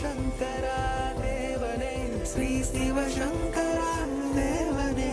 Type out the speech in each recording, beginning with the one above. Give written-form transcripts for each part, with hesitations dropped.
சிவசங்கரா தேவனே ஸ்ரீ சிவசங்கரா தேவனே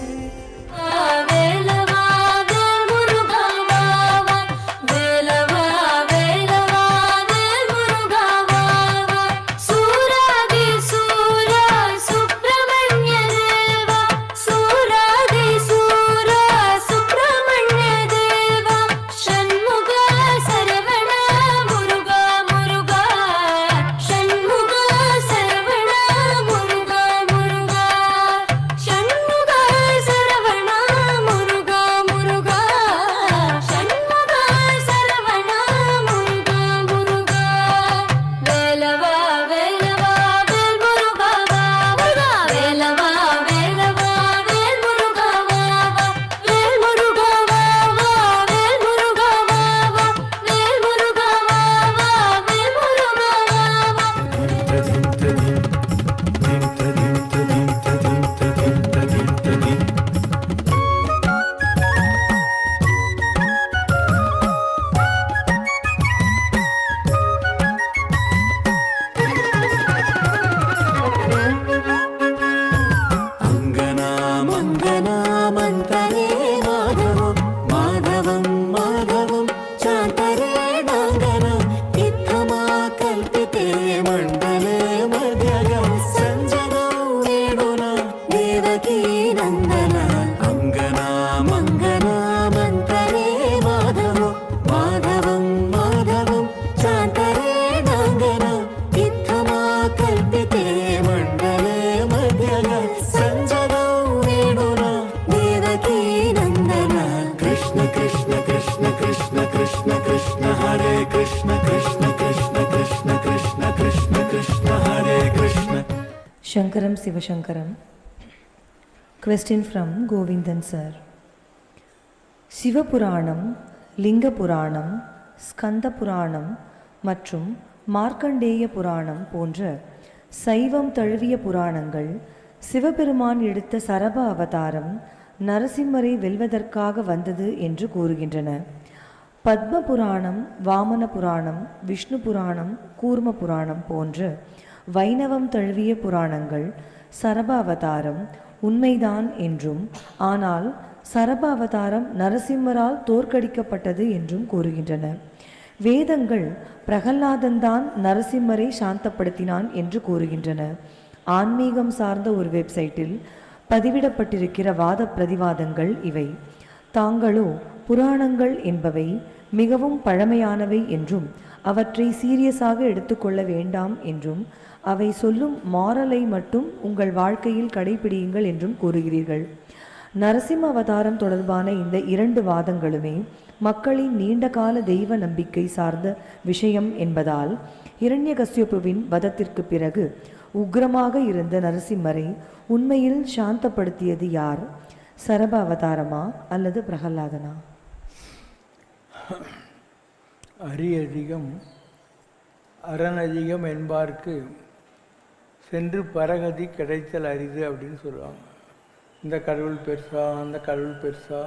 Shankaram Sivashankaram. Question from Govindan sir. Siva Puranam, Linga Puranam, Skanda Puranam மற்றும் மார்க்கண்டேய புராணம் போன்ற சைவம் தழுவிய புராணங்கள் சிவபெருமான் எடுத்த சரப அவதாரம் நரசிம்மரை வெல்வதற்காக வந்தது என்று கூறுகின்றன. பத்ம புராணம், வாமன புராணம், விஷ்ணு புராணம், கூர்ம புராணம் போன்ற வைணவம் தழுவிய புராணங்கள் சரப அவதாரம் உண்மைதான் என்றும், ஆனால் சரப அவதாரம் நரசிம்மரால் தோற்கடிக்கப்பட்டது என்றும் கூறுகின்றன. வேதங்கள் பிரகல்லாதன்தான் நரசிம்மரை சாந்தப்படுத்தினான் என்று கூறுகின்றன. ஆன்மீகம் சார்ந்த ஒரு வெப்சைட்டில் பதிவிடப்பட்டிருக்கிற வாத பிரதிவாதங்கள் இவை. தாங்களோ புராணங்கள் என்பவை மிகவும் பழமையானவை என்றும் அவற்றை சீரியஸாக எடுத்துக்கொள்ள வேண்டாம் என்றும், அவை சொல்லும் மாரலை மட்டும் உங்கள் வாழ்க்கையில் கடைபிடியுங்கள் என்றும் கூறுகிறீர்கள். நரசிம்ம அவதாரம் தொடர்பான இந்த இரண்டு வாதங்களுமே மக்களின் நீண்டகால தெய்வ நம்பிக்கை சார்ந்த விஷயம் என்பதால் ஹிரண்யகசியபுவின் வதத்திற்கு பிறகு உக்ரமாக இருந்த நரசிம்மரை உண்மையில் சாந்தப்படுத்தியது யார்? சரப அவதாரமா அல்லது பிரகல்லாதனா? அரியதிகம் அரணதிகம் என்பார்க்கு சென்று பரகதி கிடைத்தல் அரிது அப்படின்னு சொல்லுவாங்க. இந்த கடவுள் பெருசா, அந்த கடவுள் பெருசா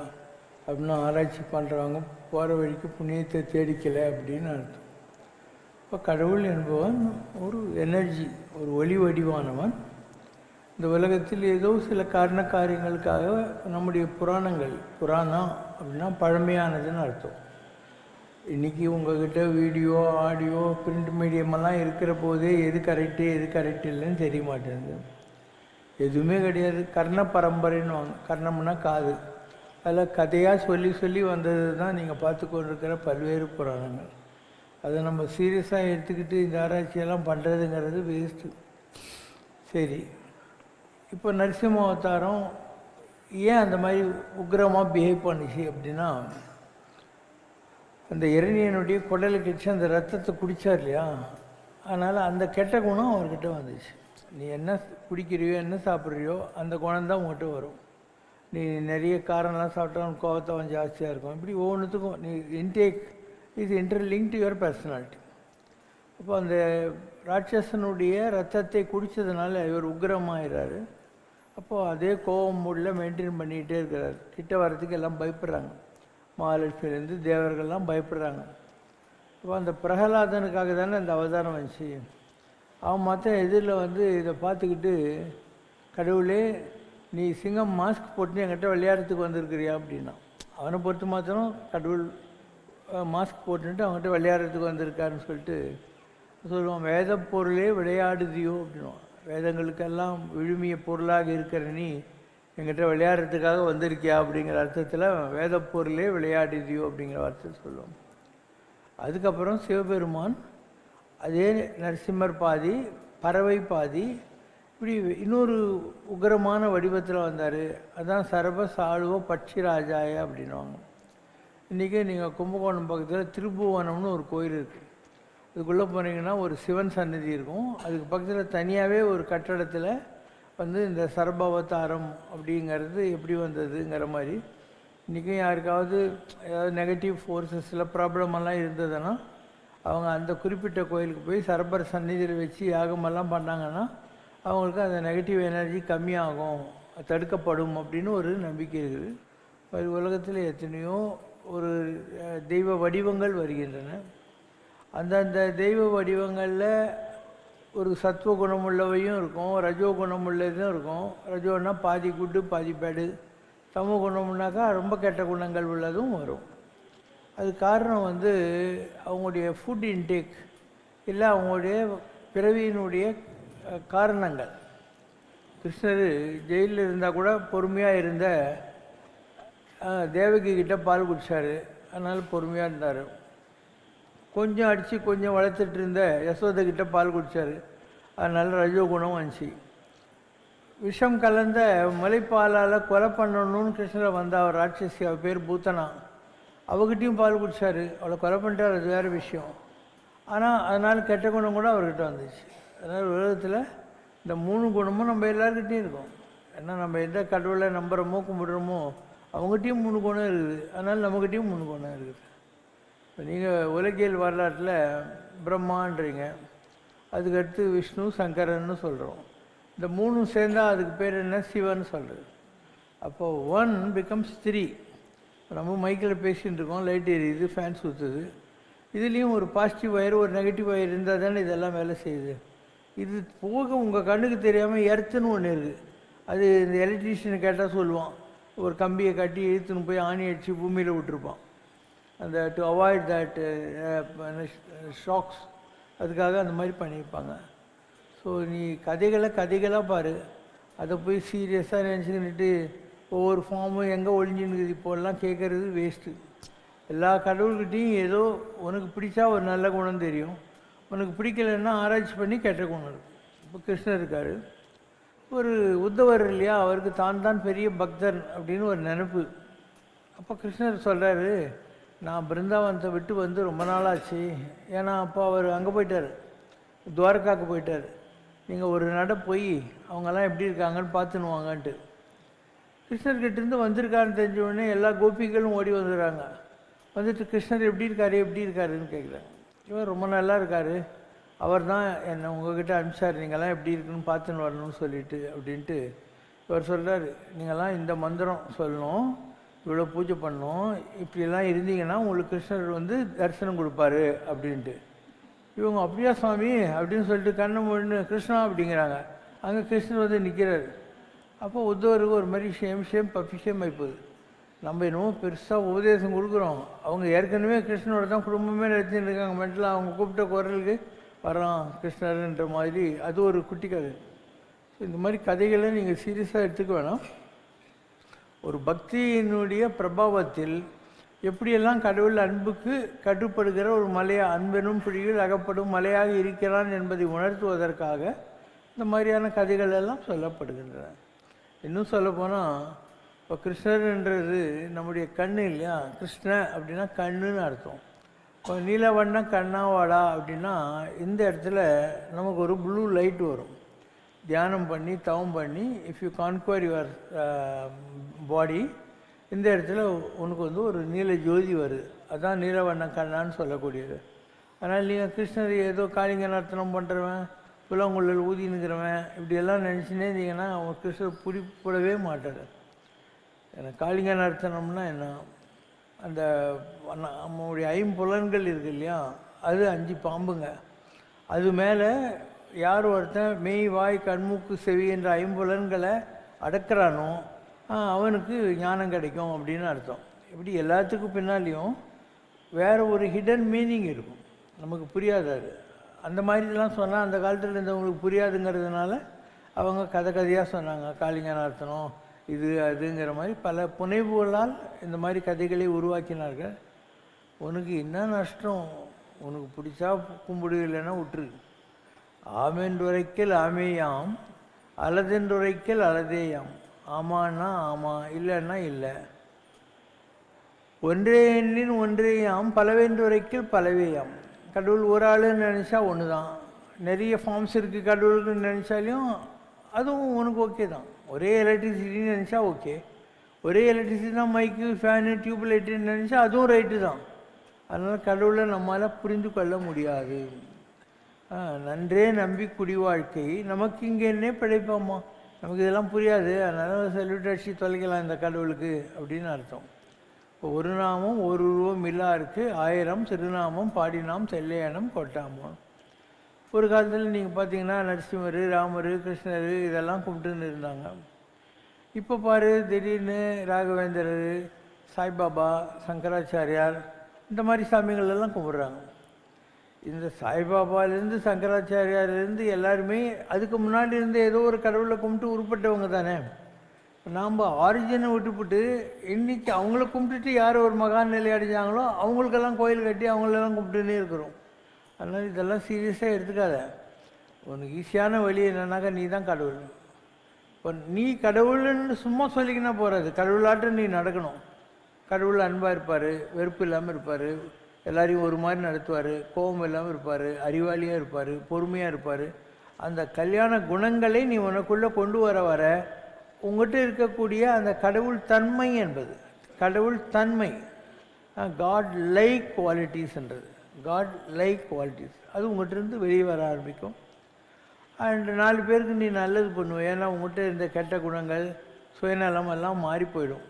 அப்படின்னு ஆராய்ச்சி பண்ணுறவங்க போகிற வழிக்கு புண்ணியத்தை தேடிக்கலை அப்படின்னு அர்த்தம். இப்போ கடவுள் என்பவன் ஒரு எனர்ஜி, ஒரு ஒளி வடிவானவன். இந்த உலகத்தில் ஏதோ சில காரண காரியங்களுக்காக நம்முடைய புராணங்கள், புராணம் அப்படின்னா பழமையானதுன்னு அர்த்தம். இன்றைக்கி உங்கள்கிட்ட வீடியோ, ஆடியோ, பிரிண்ட் மீடியமெல்லாம் இருக்கிற போதே எது கரெக்டு எது கரெக்ட் இல்லைன்னு தெரிய மாட்டேங்குது. எதுவுமே கிடையாது. கர்ண பரம்பரைன்னு வாங்க. கர்ணம்னா காது. அதில் கதையாக சொல்லி சொல்லி வந்தது தான் நீங்கள் பார்த்து கொண்டிருக்கிற பல்வேறு புராணங்கள். அதை நம்ம சீரியஸாக எடுத்துக்கிட்டு இந்த ஆராய்ச்சியெல்லாம் பண்ணுறதுங்கிறது வேஸ்ட்டு. சரி, இப்போ நரசிம்ம அவதாரம் ஏன் அந்த மாதிரி உக்ரமாக பிஹேவ் பண்ணிச்சு அப்படின்னா, அந்த இரணியனுடைய குடலை கிடச்சி அந்த ரத்தத்தை குடித்தார் இல்லையா, அதனால் அந்த கெட்ட குணம் அவர்கிட்ட வந்துச்சு. நீ என்ன குடிக்கிறியோ, என்ன சாப்பிட்றியோ, அந்த குணம் தான் உங்கள்கிட்ட வரும். நீ நிறைய காரம்லாம் சாப்பிட்டா உனக்கு கோவத்தவன் ஜாஸ்தியாக இருக்கும். இப்படி ஒவ்வொன்றுத்துக்கும் நீ intake is interlink to your personality. அப்போ அந்த ராட்சசனுடைய ரத்தத்தை குடித்ததுனால இவர் உக்ரமாகிறாரு. அப்போது அதே கோவம் மூடில் மெயின்டைன் பண்ணிக்கிட்டே இருக்கிறார். கிட்ட வரத்துக்கு எல்லாம் பயப்படுறாங்க. மகாலட்சுமிலேருந்து தேவர்கள்லாம் பயப்படுறாங்க. இப்போ அந்த பிரகலாதனுக்காக தானே அந்த அவதாரம் வந்துச்சு. அவன் மற்ற எதிரில் வந்து இதை பார்த்துக்கிட்டு, கடவுளே நீ சிங்கம் மாஸ்க் போட்டு என்கிட்ட விளையாடுறதுக்கு வந்திருக்கிறியா அப்படின்னா. அவனை பொறுத்து மாத்திரம் கடவுள் மாஸ்க் போட்டுட்டு அவங்ககிட்ட விளையாடுறதுக்கு வந்திருக்காருன்னு சொல்லிட்டு சொல்லுவான். வேத பொருளே விளையாடுதியோ அப்படின்வான். வேதங்களுக்கெல்லாம் விழுமிய பொருளாக இருக்கிற நீ என்கிட்ட விளையாடுறதுக்காக வந்திருக்கியா அப்படிங்கிற அர்த்தத்தில் வேத பொருளே விளையாடுதியோ அப்படிங்கிற வார்த்தை சொல்லுவோம். அதுக்கப்புறம் சிவபெருமான் அதே நரசிம்மர் பாதி, பறவை பாதி, இப்படி இன்னொரு உக்ரமான வடிவத்தில் வந்தார். அதுதான் சர்வ சாளுவ பட்சி ராஜாய அப்படின்வாங்க. இன்றைக்கி நீங்கள் கும்பகோணம் பக்கத்தில் திருப்புவனம்னு ஒரு கோயில் இருக்குது. அதுக்குள்ளே போனீங்கன்னா ஒரு சிவன் சன்னதி இருக்கும். அதுக்கு பக்கத்தில் தனியாகவே ஒரு கட்டடத்தில் வந்து இந்த சர்பாவதாரம் அப்படிங்கிறது எப்படி வந்ததுங்கிற மாதிரி. இன்றைக்கும் யாருக்காவது ஏதாவது நெகட்டிவ் ஃபோர்ஸஸில் ப்ராப்ளமெல்லாம் இருந்ததுன்னா அவங்க அந்த குறிப்பிட்ட கோயிலுக்கு போய் சரபர் சந்நிதியில் வச்சு யாகமெல்லாம் பண்ணாங்கன்னா அவங்களுக்கு அந்த நெகட்டிவ் எனர்ஜி கம்மியாகும், தடுக்கப்படும் அப்படின்னு ஒரு நம்பிக்கை இருக்குது. உலகத்தில் எத்தனையோ ஒரு தெய்வ வடிவங்கள் வருகின்றன. அந்தந்த தெய்வ வடிவங்களில் ஒரு சத்துவ குணம் உள்ளவையும் இருக்கும், ரஜோ குணம் உள்ளதும் இருக்கும். ரஜோன்னா பாதி குட்டு பாதி பேடு, சமூக குணம்னாக்கா ரொம்ப கெட்ட குணங்கள் உள்ளதும் வரும். அது காரணம் வந்து அவங்களுடைய ஃபுட் இன்டேக் இல்லை அவங்களுடைய பிறவியினுடைய காரணங்கள். கிருஷ்ணர் ஜெயிலில் இருந்தால் கூட பொறுமையாக இருந்த தேவகி கிட்ட பால் குடித்தார், அதனால் பொறுமையாக இருந்தார். கொஞ்சம் அடித்து கொஞ்சம் வளர்த்துட்டு இருந்த யசோதை கிட்ட பால் குடித்தார், அதனால் ரஜோகுணம் வந்துச்சு. விஷம் கலந்த மலைப்பாலால் கொலை பண்ணணும்னு கிருஷ்ணரை வந்த அவர் ராட்சசி, அவள் பேர் பூத்தனா, அவகிட்டையும் பால் குடித்தார், அவளை கொலை பண்ணிட்டார், அது வேறு விஷயம். ஆனால் அதனால் கெட்ட குணம் கூட அவர்கிட்ட வந்துச்சு. அதனால் உலகத்தில் இந்த 3 குணமும் நம்ம எல்லாருக்கிட்டையும் இருக்கும். ஏன்னா நம்ம எந்த கடவுளை நம்புகிறோமோ கும்பிட்றோமோ அவங்ககிட்டையும் 3 குணம் இருக்குது, அதனால் நம்மகிட்டையும் 3 குணம் இருக்குது. இப்போ நீங்கள் உலகியல் வரலாற்றில் பிரம்மான்றீங்க, அதுக்கடுத்து விஷ்ணு சங்கரன்னு சொல்கிறோம். இந்த 3 சேர்ந்தால் அதுக்கு பேர் என்ன? சிவன் சொல்கிறது. அப்போது 1 பிகம்ஸ் 3. நம்ம மைக்கில் பேசிகிட்டு இருக்கோம், லைட் எரியுது, ஃபேன் சுற்றுது. இதுலேயும் ஒரு பாசிட்டிவ் வயர் ஒரு நெகட்டிவ் வயர் இருந்தால் தானே இதெல்லாம் வேலை செய்யுது. இது போக உங்கள் கண்ணுக்கு தெரியாமல் எர்த்துன்னு ஒன்று இருக்குது. அது இந்த எலக்ட்ரீஷியனை கேட்டால் சொல்லுவான், ஒரு கம்பியை கட்டி இழுத்துன்னு போய் ஆணி அடித்து பூமியில் விட்டுருப்பான். அந்த டு அவாய்ட் தட் ஷாக்ஸ், அதுக்காக அந்த மாதிரி பண்ணியிருப்பாங்க. ஸோ நீ கதைகளாக பாரு, அதை போய் சீரியஸாக நினச்சிக்கிட்டு ஒவ்வொரு ஃபார்மும் எங்கே ஒழிஞ்சுன்னு இப்போல்லாம் கேட்குறது வேஸ்ட்டு. எல்லா கடவுள்கிட்டையும் ஏதோ உனக்கு பிடிச்சா ஒரு நல்ல குணம் தெரியும், உனக்கு பிடிக்கலைன்னா ஆராய்ச்சி பண்ணி கெட்ட குணம் இருக்கும். இப்போ கிருஷ்ணர் இருக்கார், ஒரு உத்தவர் இல்லையா, அவருக்கு தான் பெரிய பக்தர் அப்படின்னு ஒரு நினைப்பு. அப்போ கிருஷ்ணர் சொல்கிறாரு, நான் பிருந்தாவனத்தை விட்டு வந்து ரொம்ப நாளாச்சு. ஏன்னா அப்போ அவர் அங்கே போயிட்டார், துவாரகாவுக்கு போயிட்டார். நீங்கள் ஒரு நட போய் அவங்கெல்லாம் எப்படி இருக்காங்கன்னு பார்த்துன்னு வாங்கன்ட்டு. கிருஷ்ணர்கிட்டேருந்து வந்திருக்காருன்னு தெரிஞ்ச உடனே எல்லா கோபிகளும் ஓடி வந்துடுறாங்க. வந்துட்டு கிருஷ்ணர் எப்படி இருக்காருன்னு கேட்குறாங்க. இவர் ரொம்ப நல்லா இருக்கார், அவர் தான் என்னை உங்கள்கிட்ட அனுப்பிச்சார், நீங்கள்லாம் எப்படி இருக்குன்னு பார்த்துன்னு வரணும்னு சொல்லிட்டு அப்படின்ட்டு. இவர் சொல்கிறார், நீங்கள்லாம் இந்த மந்திரம் சொல்லணும், இவ்வளோ பூஜை பண்ணணும், இப்படியெல்லாம் இருந்தீங்கன்னா உங்களுக்கு கிருஷ்ணர் வந்து தரிசனம் கொடுப்பாரு அப்படின்ட்டு. இவங்க அப்படியா சுவாமி அப்படின்னு சொல்லிட்டு கண்ணை மூடின்னு கிருஷ்ணா அப்படிங்கிறாங்க. அங்கே கிருஷ்ணர் வந்து நிற்கிறார். அப்போ உத்தவருக்கு ஒரு மாதிரி ஷேம் பஃபிஷேம் ஆகிப்போகுது. நம்ம என்னமோ பெருசாக உபதேசம் கொடுக்குறோம், அவங்க ஏற்கனவே கிருஷ்ணனோட தான் குடும்பமே நடத்தின்னு இருக்காங்க. மென்டலாக அவங்க கூப்பிட்ட குரலுக்கு வரான் கிருஷ்ணர்ன்ற மாதிரி. அது ஒரு குட்டி கதை. ஸோ இந்த மாதிரி கதைகளை நீங்கள் சீரியஸாக எடுத்துக்க வேணாம். ஒரு பக்தியினுடைய பிரபாவத்தில் எப்படியெல்லாம் கடவுள் அன்புக்கு கட்டுப்படுகிற ஒரு அன்பெனும் பிடியில் அகப்படும் மலையாக இருக்கிறான் என்பதை உணர்த்துவதற்காக இந்த மாதிரியான கதைகள் எல்லாம் சொல்லப்படுகின்றன. இன்னும் சொல்லப்போனால் இப்போ கிருஷ்ணர்ன்றது நம்முடைய கண்ணு இல்லையா, கிருஷ்ண அப்படின்னா கண்ணுன்னு அர்த்தம். இப்போ நீலவண்ண கண்ணாவாடா அப்படின்னா இந்த இடத்துல நமக்கு ஒரு ப்ளூ லைட் வரும். தியானம் பண்ணி தவம் பண்ணி if you conquer your body, இந்த இடத்துல உனக்கு வந்து ஒரு நீல ஜோதி வருது, அதுதான் நீலவண்ண கண்ணான்னு சொல்லக்கூடியது. அதனால் நீங்கள் கிருஷ்ணர் ஏதோ காளிங்க நர்த்தனம் பண்ணுறவன், புலங்குழல் ஊதினுக்கிறவன் இப்படியெல்லாம் நினச்சினே இருந்தீங்கன்னா அவன் கிருஷ்ணர் பிடிப்படவே மாட்டார். எனக்கு காளிங்க நர்த்தனம்னா என்ன, அந்த நம்மளுடைய 5 புலன்கள் இருக்கு இல்லையா, அது 5 பாம்புங்க. அது மேலே யார் ஒருத்தன் மெய் வாய் கண்மூக்கு செவி என்ற ஐம்புலன்களை அடக்கிறானோ அவனுக்கு ஞானம் கிடைக்கும் அப்படின்னு அர்த்தம். இப்படி எல்லாத்துக்கும் பின்னாலேயும் வேறு ஒரு ஹிடன் மீனிங் இருக்கும், நமக்கு புரியாதாரு. அந்த மாதிரிலாம் சொன்னால் அந்த காலத்தில் இருந்தவங்களுக்கு புரியாதுங்கிறதுனால அவங்க கதையாக சொன்னாங்க. காளிங்கநார்த்தனம் இது அதுங்கிற மாதிரி பல புனைவுகளால் இந்த மாதிரி கதைகளை உருவாக்கினார்கள். உனக்கு என்ன நஷ்டம், உனக்கு பிடிச்சா கும்பிடு, இல்லைன்னா விட்டுரு. ஆமென்றுரைக்கல் ஆமேயாம், அலதென்றுரைக்கல் அலதேயாம். ஆமான்னா ஆமாம், இல்லைன்னா இல்லை. ஒன்றே எண்ணின் ஒன்றேயாம், பலவென்றுரைக்கல் பலவேயாம். கடவுள் ஒரு ஆளுன்னு நினச்சா ஒன்று தான். நிறைய ஃபார்ம்ஸ் இருக்குது கடவுளுக்குன்னு நினச்சாலையும் அதுவும் உனக்கு ஓகே தான். ஒரே எலக்ட்ரிசிட்டின்னு நினச்சா ஓகே. ஒரே எலக்ட்ரிசிட்டி தான் மைக்கு ஃபேனு டியூப்லைட்டுன்னு நினச்சா அதுவும் ரைட்டு தான். அதனால் கடவுளை நம்மளால் புரிந்து கொள்ள முடியாது. நன்றே நம்பி குடி வாழ்க்கை நமக்கு இங்கே என்ன பிழைப்போம்மா, நமக்கு இதெல்லாம் புரியாது, அதனால் செல்விட்டு அடிச்சு தொலைக்கலாம் இந்த கடவுளுக்கு அப்படின்னு அர்த்தம். இப்போ ஒரு நாமம் ஒரு உருவம் இல்லாருக்கு, 1000 திருநாமம் பாடினாம் செல்லையனம் கொட்டாமோம். ஒரு காலத்தில் நீங்கள் பார்த்தீங்கன்னா நரசிம்மர், ராமர், கிருஷ்ணர் இதெல்லாம் கும்பிட்டுன்னு இருந்தாங்க. இப்போ பாரு, திடீர்னு ராகவேந்திரர், சாய்பாபா, சங்கராச்சாரியார் இந்த மாதிரி சாமிகள் எல்லாம் கும்பிட்றாங்க. இந்த சாய்பாபாலேருந்து சங்கராச்சாரியார்லேருந்து எல்லாருமே அதுக்கு முன்னாடி இருந்து ஏதோ ஒரு கடவுளை கும்பிட்டு உருப்பட்டவங்க தானே. நாம் ஆரிஜினை விட்டுவிட்டு இன்றைக்கி அவங்கள கும்பிட்டுட்டு யார் ஒரு மகான் நிலை அடைஞ்சாங்களோ அவங்களுக்கெல்லாம் கோயில் கட்டி அவங்களெல்லாம் கும்பிட்டுன்னே இருக்கிறோம். அதனால் இதெல்லாம் சீரியஸாக எடுத்துக்காத. உனக்கு ஈஸியான வழி என்னன்னாக்கா நீ தான் கடவுள். இப்போ நீ கடவுள்னு சும்மா சொல்லிக்கினா போகாது, கடவுளாட்டம் நீ நடக்கணும். கடவுள் அன்பாக இருப்பார், வெறுப்பு இல்லாமல் இருப்பார், எல்லாரையும் ஒரு மாதிரி நடத்துவார், கோபம் இல்லாமல் இருப்பார், அறிவாளியாக இருப்பார், பொறுமையாக இருப்பார். அந்த கல்யாண குணங்களை நீ உனக்குள்ளே கொண்டு வர உங்கள்கிட்ட இருக்கக்கூடிய அந்த கடவுள் தன்மை என்பது, கடவுள் தன்மை, காட் லைக் குவாலிட்டிஸ்ன்றது, காட் லைக் குவாலிட்டிஸ் அது உங்கள்கிட்ட இருந்து வெளியே வர ஆரம்பிக்கும். அண்ட் 4 பேருக்கு நீ நல்லது பண்ணுவேன். ஏன்னா உங்கள்கிட்ட இருந்த கெட்ட குணங்கள் சுயநலம் எல்லாம் மாறி போயிடும்.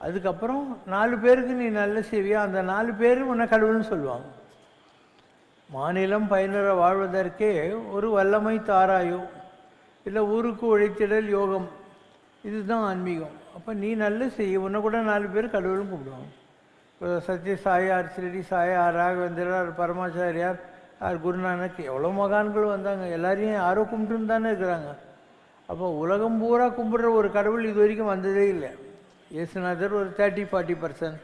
அதுக்கப்புறம் 4 பேருக்கு நீ நல்ல செய்வியா, அந்த 4 பேரும் உன்னை கடவுள்னு சொல்லுவாங்க. மாநிலம் பயனுற வாழ்வதற்கே ஒரு வல்லமை தாராயோ, இல்லை ஊருக்கு உழைத்திடல் யோகம், இதுதான் ஆன்மீகம். அப்போ நீ நல்ல செய்ய, உன்னை கூட 4 பேர் கடவுளும் கூப்பிடுவாங்க. இப்போ சத்ய சாயார், ஸ்ரீ சாயார், ராகவேந்திரர், பரமாச்சாரியார், குருநானக், எவ்வளோ மகான்கள் வந்தாங்க. எல்லாரையும் யாரோ கும்பிட்டுன்னு தானே இருக்கிறாங்க. அப்போ உலகம் பூரா கும்பிட்ற ஒரு கடவுள் இது வரைக்கும் வந்ததே இல்லை. இயேசுநாதர் ஒரு 30-40%,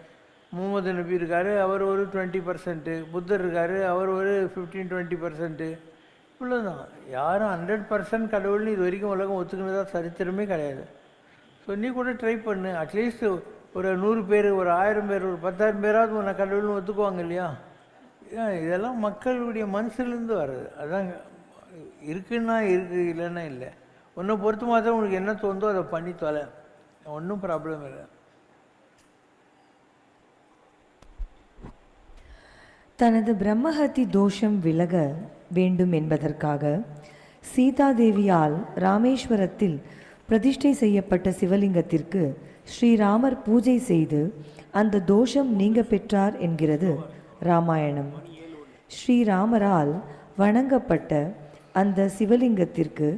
முகமது நபி இருக்கார், அவர் ஒரு 20%, புத்தர் இருக்கார், அவர் ஒரு 15-20%, இவ்வளோதான். யாரும் 100% கடவுள்னு இது வரைக்கும் உலகம் ஒத்துக்கினதா சரித்திரமே கிடையாது. ஸோ நீ கூட ட்ரை பண்ணு. அட்லீஸ்ட் ஒரு 100 பேர், ஒரு 1000 பேர், ஒரு 10,000 பேராவது உன்னை கடவுள்னு ஒத்துக்குவாங்க இல்லையா? இதெல்லாம் மக்களுடைய மனசுலேருந்து வர்றது. அதான் இருக்குன்னா இருக்குது, இல்லைன்னா இல்லை. உன்னை பொறுத்து மாத்திரம் உனக்கு என்ன தோணுதோ அதை பண்ணி தொலை, ஒன்றும் ப்ராப்ளம் இல்லை. தனது பிரம்மஹத்தி தோஷம் விலக வேண்டும் என்பதற்காக சீதாதேவியால் ராமேஸ்வரத்தில் பிரதிஷ்டை செய்யப்பட்ட சிவலிங்கத்திற்கு ஸ்ரீராமர் பூஜை செய்து அந்த தோஷம் நீங்க பெற்றார் என்கிறது ராமாயணம். ஸ்ரீராமரால் வணங்கப்பட்ட அந்த சிவலிங்கத்திற்கு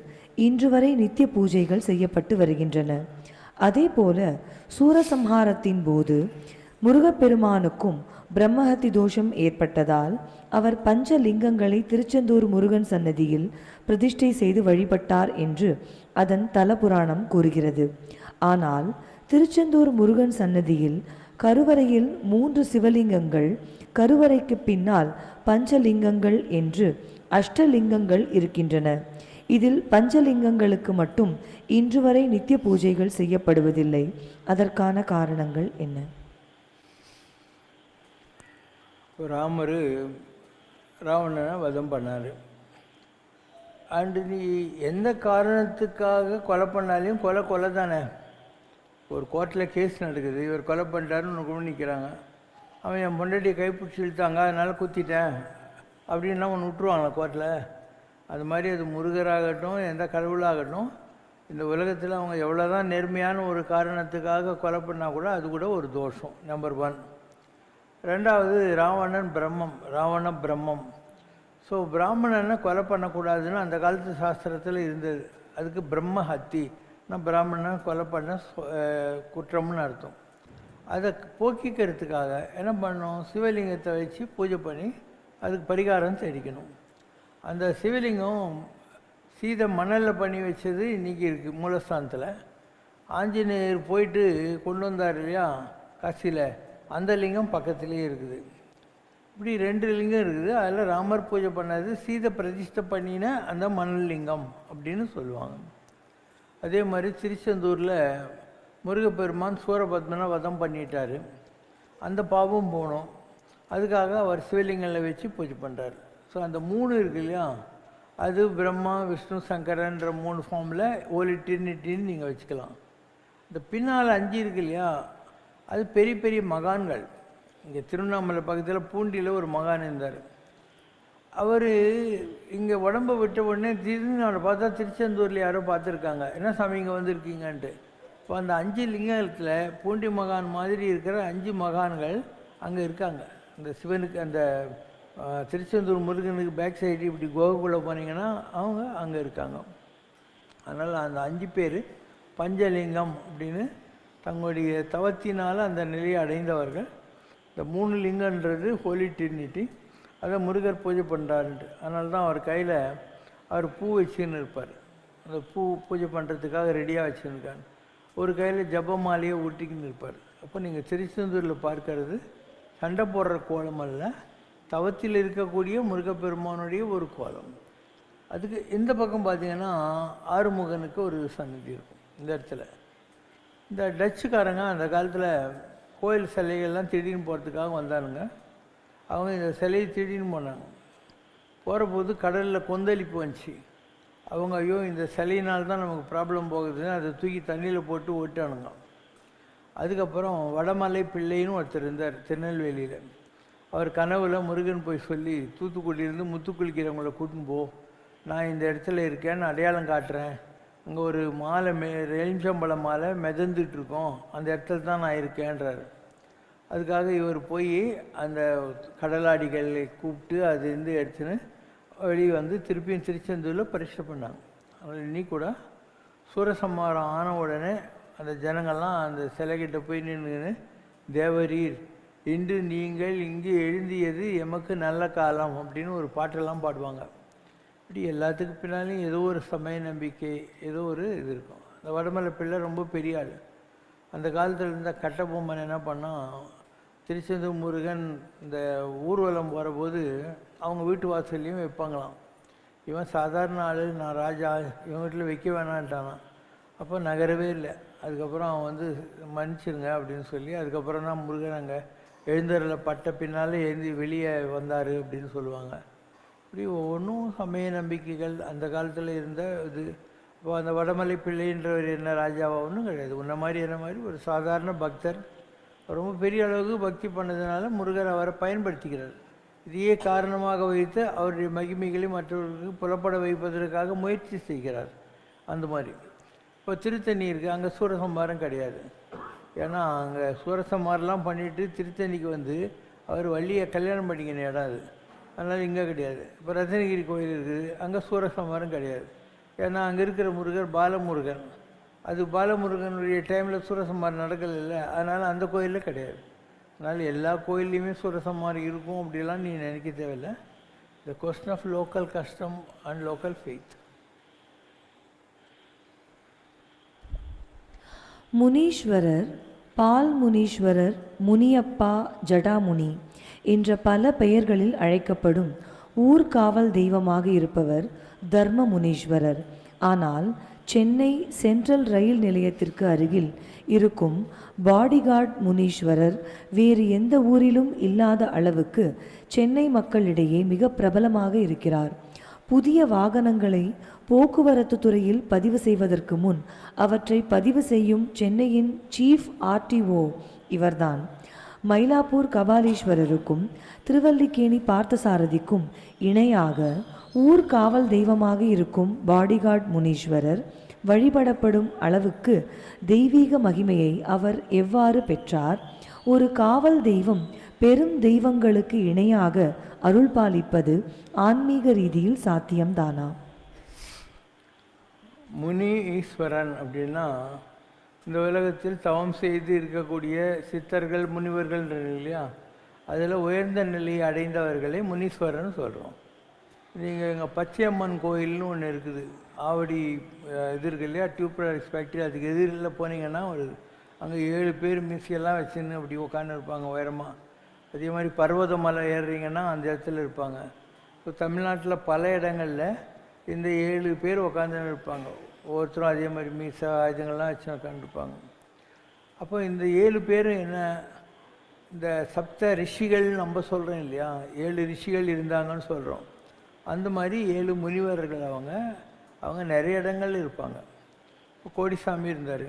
இன்று வரை நித்திய பூஜைகள் செய்யப்பட்டு வருகின்றன. அதேபோல சூரசம்ஹாரத்தின் போது முருகப்பெருமானுக்கும் பிரம்மஹத்தி தோஷம் ஏற்பட்டதால் அவர் பஞ்சலிங்கங்களை திருச்செந்தூர் முருகன் சன்னதியில் பிரதிஷ்டை செய்து வழிபட்டார் என்று அதன் தலபுராணம் கூறுகிறது. ஆனால் திருச்செந்தூர் முருகன் சன்னதியில் கருவறையில் 3 சிவலிங்கங்கள், கருவறைக்கு பின்னால் பஞ்சலிங்கங்கள் என்று அஷ்டலிங்கங்கள் இருக்கின்றன. இதில் பஞ்சலிங்கங்களுக்கு மட்டும் இன்று வரை நித்திய பூஜைகள் செய்யப்படுவதில்லை. அதற்கான காரணங்கள் என்ன? ராமர் ராவணனை வதம் பண்ணார். அண்டு நீ எந்த காரணத்துக்காக கொலை பண்ணாலையும் கொலை தானே. ஒரு கோர்ட்டில் கேஸ் நடக்குது, இவர் கொலை பண்ணிட்டாருன்னு ஒன்று கூட நிற்கிறாங்க. அவன் என் பொண்டாட்டியை கைப்பிடிச்சி இழுத்தாங்க, அதனால் குத்திட்டேன் அப்படின்னா ஒன்று விட்டுருவாங்களா கோர்ட்டில்? அது மாதிரி அது முருகராகட்டும் எந்த கடவுளாகட்டும், இந்த உலகத்தில் அவங்க எவ்வளோ தான் நேர்மையான ஒரு காரணத்துக்காக கொலை பண்ணால் கூட அது கூட ஒரு தோஷம். நம்பர் 1. 2வது, ராவணன் பிரம்மம், ராவண பிரம்மம். ஸோ பிராமணனை கொலை பண்ணக்கூடாதுன்னு அந்த காலத்து சாஸ்திரத்தில் இருந்தது. அதுக்கு பிரம்ம ஹத்தி, பிராமணனை கொலை பண்ண குற்றம்னு அர்த்தம். அதை போக்கிக்கிறதுக்காக என்ன பண்ணோம், சிவலிங்கத்தை வச்சு பூஜை பண்ணி அதுக்கு பரிகாரம் தேடிக்கணும். அந்த சிவலிங்கம் சீதை மணலில் பண்ணி வச்சது இன்றைக்கி இருக்குது மூலஸ்தானத்தில். ஆஞ்சநேயர் போயிட்டு கொண்டு வந்தார் இல்லையா காசியில், அந்த லிங்கம் பக்கத்துலேயே இருக்குது. இப்படி 2 லிங்கம் இருக்குது. அதில் ராமர் பூஜை பண்ணது சீதை பிரதிஷ்டை பண்ணின அந்த மணல் லிங்கம் அப்படின்னு சொல்லுவாங்க. அதே மாதிரி திருச்செந்தூரில் முருகப்பெருமான் சூரபத்மனை வதம் பண்ணிட்டார். அந்த பாவம் போனோம், அதுக்காக அவர் சிவலிங்கங்களை வச்சு பூஜை பண்ணுறாரு. ஸோ அந்த 3 இருக்கு இல்லையா, அது பிரம்மா விஷ்ணு சங்கரன்ற 3 ஃபார்மில் ஓலி ட்ரினிட்டின்னு நீங்கள் வச்சுக்கலாம். இந்த பின்னால் 5 இருக்கு இல்லையா, அது பெரிய பெரிய மகான்கள். இங்கே திருவண்ணாமலை பக்கத்தில் பூண்டியில் ஒரு மகான் இருந்தார். அவர் இங்கே உடம்பை விட்ட உடனே திடீர்னு அவரை பார்த்தா திருச்செந்தூரில் யாரோ பார்த்துருக்காங்க, என்ன சாமி இங்கே வந்திருக்கீங்கன்ட்டு. இப்போ அந்த 5 லிங்கத்தில் பூண்டி மகான் மாதிரி இருக்கிற 5 மகான்கள் அங்கே இருக்காங்க. இந்த சிவனுக்கு அந்த திருச்செந்தூர் முருகனுக்கு பேக் சைடு இப்படி கோகுக்குள்ளே போனீங்கன்னா அவங்க அங்கே இருக்காங்க. அதனால் அந்த 5 பேர் பஞ்சலிங்கம் அப்படின்னு தங்களுடைய தவத்தினால் அந்த நிலையை அடைந்தவர்கள். இந்த 3 லிங்கன்றது ஹோலி ட்ரினிட்டி, அதை முருகர் பூஜை பண்ணுறாருன்ட்டு. அதனால தான் அவர் கையில் அவர் பூ வச்சுன்னு இருப்பார். அந்த பூ பூஜை பண்ணுறதுக்காக ரெடியாக வச்சுருக்காங்க. ஒரு கையில் ஜபமாலையை ஊட்டிக்கின்னு இருப்பார். அப்போ நீங்கள் திருச்செந்தூரில் பார்க்கறது சண்டை போடுற கோலம் அல்ல, தவத்தில் இருக்கக்கூடிய முருகப்பெருமானுடைய ஒரு கோலம். அதுக்கு இந்த பக்கம் பார்த்திங்கன்னா ஆறுமுகனுக்கு ஒரு சன்னதி இருக்கும். இந்த இடத்துல இந்த டச்சுக்காரங்க அந்த காலத்தில் கோயில் சிலைகள்லாம் திடீர்னு போகிறதுக்காக வந்தானுங்க. அவங்க இந்த சிலையை திடீர்னு போனாங்க. போகிறபோது கடலில் கொந்தளிப்பு வந்துச்சு. அவங்க ஐயோ இந்த சிலையினால்தான் நமக்கு ப்ராப்ளம் போகுதுன்னு அதை தூக்கி தண்ணியில் போட்டு ஓட்டானுங்க. அதுக்கப்புறம் வடமலை பிள்ளைன்னு ஒருத்தர் இருந்தார் திருநெல்வேலியில். அவர் கனவுல முருகன் போய் சொல்லி, தூத்துக்குடியிலேருந்து முத்துக்குளிக்கிறவங்கள கூட்டின்னு போ, நான் இந்த இடத்துல இருக்கேன்னு அடையாளம் காட்டுறேன், அங்கே ஒரு மாலை எலுமிச்சம்பழ மாலை மிதந்துட்டுருக்கோம், அந்த இடத்துல தான் நான் இருக்கேன்றார். அதுக்காக இவர் போய் அந்த கடலாடிகளை கூப்பிட்டு அது இருந்து எடுத்துன்னு வெளியே வந்து திருப்பியும் திருச்செந்தூரில் பரிசு பண்ணாங்க. அதனால் இன்னி கூட சூரசம்ஹாரம் ஆன உடனே அந்த ஜனங்கள்லாம் அந்த சிலைகிட்ட போய் நின்று, தேவரீர் இன்று நீங்கள் இங்கு எழுந்தியது எமக்கு நல்ல காலம் அப்படின்னு ஒரு பாட்டெல்லாம் பாடுவாங்க. இப்படி எல்லாத்துக்கு பின்னாலையும் ஏதோ ஒரு சமய நம்பிக்கை, ஏதோ ஒரு இது இருக்கும். அந்த வடமலை பிள்ளை ரொம்ப பெரிய ஆள். அந்த காலத்தில் இருந்த கட்டபொம்மன் என்ன பண்ணால், திருச்செந்தூர் முருகன் இந்த ஊர்வலம் போகிறபோது அவங்க வீட்டு வாசல்லையும் வைப்பாங்களாம். இவன் சாதாரண ஆள், நான் ராஜா, இவன் வீட்டில் வைக்க வேணான்ட்டானான். அப்போ நகரவே இல்லை. அதுக்கப்புறம் அவன் வந்து மன்னிச்சிருங்க அப்படின்னு சொல்லி, அதுக்கப்புறம் தான் முருகன் அங்கே எழுந்தரில் பட்ட பின்னால் எழுந்தி வெளியே வந்தார் அப்படின்னு சொல்லுவாங்க. இப்படி ஒவ்வொன்றும் சமய நம்பிக்கைகள் அந்த காலத்தில் இருந்த இது. இப்போ அந்த வடமலை பிள்ளைன்றவர் என்ன ராஜாவா ஒன்றும் கிடையாது. உன்ன மாதிரி என்ன மாதிரி ஒரு சாதாரண பக்தர், ரொம்ப பெரிய அளவுக்கு பக்தி பண்ணதுனால முருகர் அவரை பயன்படுத்திக்கிறார். இதையே காரணமாக வைத்து அவருடைய மகிமைகளை மற்றவர்களுக்கு புலப்பட வைப்பதற்காக முயற்சி செய்கிறார். அந்த மாதிரி இப்போ திருத்தணி இருக்குது, அங்கே சூரசம்ஹாரம் கிடையாது. ஏன்னா அங்கே சூரசம்ஹாரம்லாம் பண்ணிவிட்டு திருத்தணிக்கு வந்து அவர் வள்ளியை கல்யாணம் பண்ணிக்கின இடம் அது. அதனால் இங்கே கிடையாது. இப்போ ரத்னகிரி கோயில் இருக்குது, அங்கே சூரசம்ஹாரம் கிடையாது. ஏன்னா அங்கே இருக்கிற முருகர் பாலமுருகன். அது பாலமுருகனுடைய டைமில் சூரசம்ஹாரம் நடக்கலை, அதனால் அந்த கோயிலில் கிடையாது. அதனால் எல்லா கோயில்லையுமே சூரசம்ஹாரம் இருக்கும் அப்படிலாம் நீ நினைக்க தேவையில்லை. The question of local custom and local faith. Muneeswarar, Paal Muneeswarar, Muniyappa, Jadamuni என்ற பல பெயர்களில் அழைக்கப்படும் ஊர்காவல் தெய்வமாக இருப்பவர் தர்ம முனீஸ்வரர். ஆனால் சென்னை சென்ட்ரல் ரயில் நிலையத்திற்கு அருகில் இருக்கும் பாடிகார்ட் முனீஸ்வரர் வேறு எந்த ஊரிலும் இல்லாத அளவுக்கு சென்னை மக்களிடையே மிக பிரபலமாக இருக்கிறார். புதிய வாகனங்களை போக்குவரத்து துறையில் பதிவு செய்வதற்கு முன் அவற்றை பதிவு செய்யும் சென்னையின் சீஃப் ஆர்டிஓ இவர்தான். மயிலாப்பூர் கபாலீஸ்வரருக்கும் திருவல்லிக்கேணி பார்த்தசாரதிக்கும் இணையாக ஊர்காவல் தெய்வமாக இருக்கும் பாடிகார்ட் முனீஸ்வரர் வழிபடப்படும் அளவுக்கு தெய்வீக மகிமையை அவர் எவ்வாறு பெற்றார்? ஒரு காவல் தெய்வம் பெரும் தெய்வங்களுக்கு இணையாக அருள் பாலிப்பது ஆன்மீக ரீதியில் சாத்தியம்தானா? முனி ஈஸ்வரன் அப்படின்னா இந்த உலகத்தில் தவம் செய்து இருக்கக்கூடிய சித்தர்கள் முனிவர்கள் இல்லையா, அதில் உயர்ந்த நிலையை அடைந்தவர்களை முனீஸ்வரன் சொல்கிறோம். நீங்கள் எங்கள் பச்சையம்மன் கோயில்னு ஒன்று இருக்குது, ஆவடி இது இருக்கு இல்லையா, டியூப்ளக்ஸ் ஃபேக்ட்ரி, அதுக்கு எதிரில் போனீங்கன்னா ஒரு அங்கே 7 பேர் மியூசியெல்லாம் வச்சுன்னு அப்படி உட்காந்து இருப்பாங்க உயரமாக. அதே மாதிரி பர்வத மலை ஏறுறீங்கன்னா அந்த இடத்துல இருப்பாங்க. இப்போ தமிழ்நாட்டில் பல இடங்களில் இந்த 7 பேர் உட்காந்துன்னு இருப்பாங்க. ஒவ்வொருத்தரும் அதே மாதிரி மீசா இதுங்கள்லாம் வச்சு உட்காந்துருப்பாங்க. அப்போ இந்த 7 பேரும் என்ன, இந்த சப்த ரிஷிகள் நம்ம சொல்கிறோம் இல்லையா, 7 ரிஷிகள் இருந்தாங்கன்னு சொல்கிறோம். அந்த மாதிரி 7 முனிவர்கள் அவங்க நிறைய இடங்கள் இருப்பாங்க. இப்போ கோடிசாமி இருந்தார்,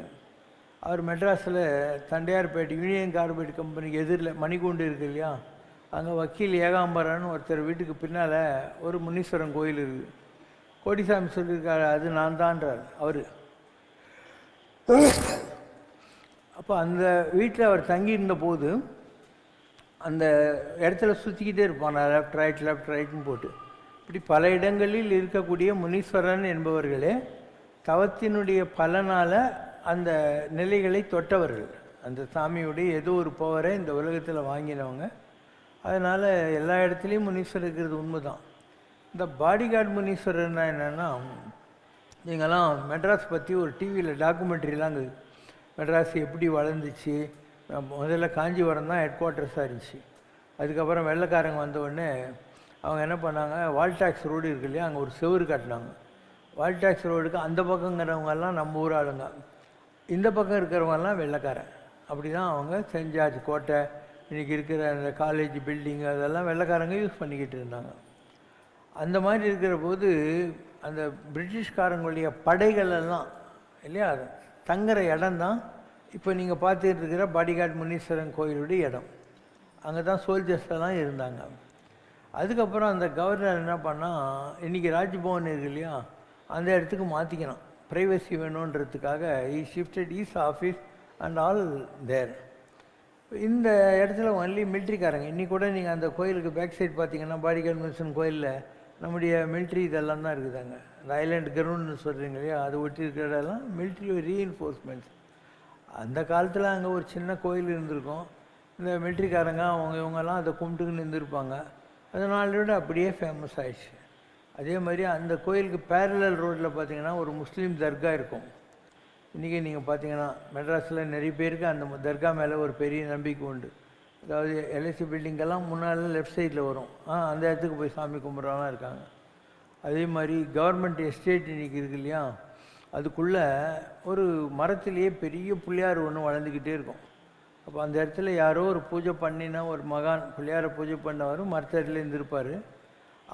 அவர் மெட்ராஸில் தண்டையார்பேட்டை யூனியன் கார்பைட் கம்பெனிக்கு எதிரில் மணிக்கூண்டு இருக்கு இல்லையா, அங்கே வக்கீல் ஏகாம்பரன் ஒருத்தர் வீட்டுக்கு பின்னால் ஒரு முனீஸ்வரன் கோயில் இருக்குது. கோடிசாமி சொல்லியிருக்காரு, அது நான் தான்றார் அவர். அப்போ அந்த வீட்டில் அவர் தங்கியிருந்த போது அந்த இடத்துல சுற்றிக்கிட்டே இருப்பான், லெஃப்ட் ரைட்னு போட்டு. இப்படி பல இடங்களில் இருக்கக்கூடிய முனீஸ்வரன் என்பவர்களே தவத்தினுடைய பலனால் அந்த நிலைகளை தொட்டவர்கள். அந்த சாமியுடைய ஏதோ ஒரு பவரை இந்த உலகத்தில் வாங்கினவங்க. அதனால் எல்லா இடத்துலையும் முனீஸ்வரர் இருக்கிறது உண்மை தான். இந்த பாடிகார்டு முனீஸ்வரர்னா என்னென்னா, நீங்கள்லாம் மெட்ராஸ் பற்றி ஒரு டிவியில் டாக்குமெண்ட்ரிலாம் இருக்குது. மெட்ராஸ் எப்படி வளர்ந்துச்சு, முதல்ல காஞ்சிபுரம் தான் ஹெட் குவார்ட்டர்ஸாக இருந்துச்சு. அதுக்கப்புறம் வெள்ளைக்காரங்க வந்தவுடனே அவங்க என்ன பண்ணாங்க, வால்டாக்ஸ் ரோடு இருக்கு இல்லையா, அங்கே ஒரு செவுறு கட்டினாங்க. வால்டாக்ஸ் ரோடுக்கு அந்த பக்கங்கிறவங்கெல்லாம் நம்ம ஊர் ஆளுங்க, இந்த பக்கம் இருக்கிறவங்கெல்லாம் வெள்ளைக்காரன். அப்படி தான் அவங்க சென்ட் ஜார்ஜ் கோட்டை, இன்றைக்கி இருக்கிற அந்த காலேஜ் பில்டிங்கு, அதெல்லாம் வெள்ளைக்காரங்க யூஸ் பண்ணிக்கிட்டு இருந்தாங்க. அந்த மாதிரி இருக்கிற போது அந்த பிரிட்டிஷ்காரங்களுடைய படைகள் எல்லாம் இல்லையா தங்குற இடம் தான் இப்போ நீங்கள் பார்த்துக்கிட்டு இருக்கிற பாடிகார்டு முனீஸ்வரன் கோயிலுடைய இடம். அங்கே தான் சோல்ஜர்ஸ் எல்லாம் இருந்தாங்க. அதுக்கப்புறம் அந்த கவர்னர் என்ன பண்ணால், இன்றைக்கி ராஜ்பவன் இருக்கு இல்லையா, அந்த இடத்துக்கு மாற்றிக்கணும், ப்ரைவசி வேணுன்றதுக்காக shifted his office and all there. இந்த இடத்துல ஒன்லி மிலிட்ரிக்காரங்க. இன்றைக்கி கூட நீங்கள் அந்த கோயிலுக்கு பேக் சைட் பார்த்தீங்கன்னா பாடிகார்டு முனீஸ்வரன் கோயிலில் நம்முடைய மிலிட்ரி இதெல்லாம் தான் இருக்குதாங்க. இந்த ஐலாண்ட் கிரவுண்டுன்னு சொல்கிறீங்க இல்லையா, அதை ஒட்டி இருக்கிறதெல்லாம் மிலிட்ரி ரீஎன்ஃபோர்ஸ்மெண்ட்ஸ். அந்த காலத்தில் அங்கே ஒரு சின்ன கோயில் இருந்திருக்கும். இந்த மிலிட்ரிக்காரங்க இவங்கெல்லாம் அதை கும்பிட்டுக்குன்னு இருந்திருப்பாங்க. அதனாலோட அப்படியே ஃபேமஸ் ஆயிடுச்சு. அதே மாதிரி அந்த கோயிலுக்கு பேரலல் ரோட்டில் பார்த்தீங்கன்னா ஒரு முஸ்லீம் தர்கா இருக்கும். இன்றைக்கி நீங்கள் பார்த்தீங்கன்னா மெட்ராஸில் நிறைய பேருக்கு அந்த தர்கா மேலே ஒரு பெரிய நம்பிக்கை உண்டு. அதாவது எல்ஐசி பில்டிங்கெல்லாம் முன்னால் லெஃப்ட் சைடில் வரும், அந்த இடத்துக்கு போய் சாமி கும்பிட்றவங்களாம் இருக்காங்க. அதே மாதிரி கவர்மெண்ட் எஸ்டேட் இன்றைக்கி இருக்கு இல்லையா, அதுக்குள்ளே ஒரு மரத்துலேயே பெரிய பிள்ளையார் ஒன்று வளர்ந்துக்கிட்டே இருக்கும். அப்போ அந்த இடத்துல யாரோ ஒரு பூஜை பண்ணினா ஒரு மகான் பிள்ளையாரை பூஜை பண்ணவர் மரத்தடியிலேருந்து இருப்பார்.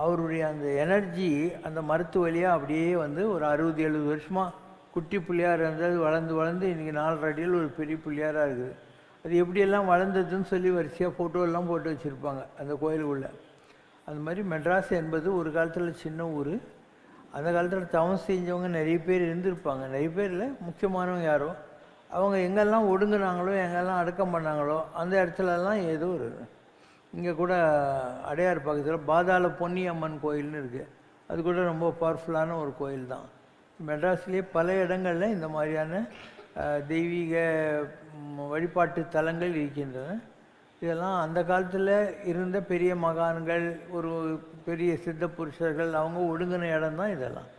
அவருடைய அந்த எனர்ஜி அந்த மரத்து வழியாக அப்படியே ஒரு 60-70 வருஷமாக குட்டி பிள்ளையார் இருந்தது வளர்ந்து இன்றைக்கி 4.5 அடியில் ஒரு பெரிய பிள்ளையாராக இருக்குது. அது எப்படியெல்லாம் வளர்ந்ததுன்னு சொல்லி வரிசையாக ஃபோட்டோலாம் போட்டு வச்சுருப்பாங்க அந்த கோயிலுக்குள்ளே. அந்த மாதிரி மெட்ராஸ் என்பது ஒரு காலத்தில் சின்ன ஊர். அந்த காலத்தில் தவம் செஞ்சவங்க நிறைய பேர் இருந்திருப்பாங்க. நிறைய பேரில் முக்கியமானவங்க யாரோ அவங்க எங்கெல்லாம் ஒடுங்கினாங்களோ எங்கெல்லாம் அடக்கம் பண்ணாங்களோ அந்த இடத்துலலாம் ஏதோ ஒரு, இங்கே கூட அடையார் பக்கத்தில் பாதாள பொன்னியம்மன் கோயில்னு இருக்குது. அது கூட ரொம்ப பவர்ஃபுல்லான ஒரு கோயில் தான். மெட்ராஸ்லேயே பல இடங்களில் இந்த மாதிரியான தெய்வீக வழிபாட்டு தலங்கள் இருக்கின்றன. இதெல்லாம் அந்த காலத்தில் இருந்த பெரிய மகான்கள், ஒரு பெரிய சித்த புருஷர்கள், அவங்க ஒடுங்கின இடம் தான் இதெல்லாம்.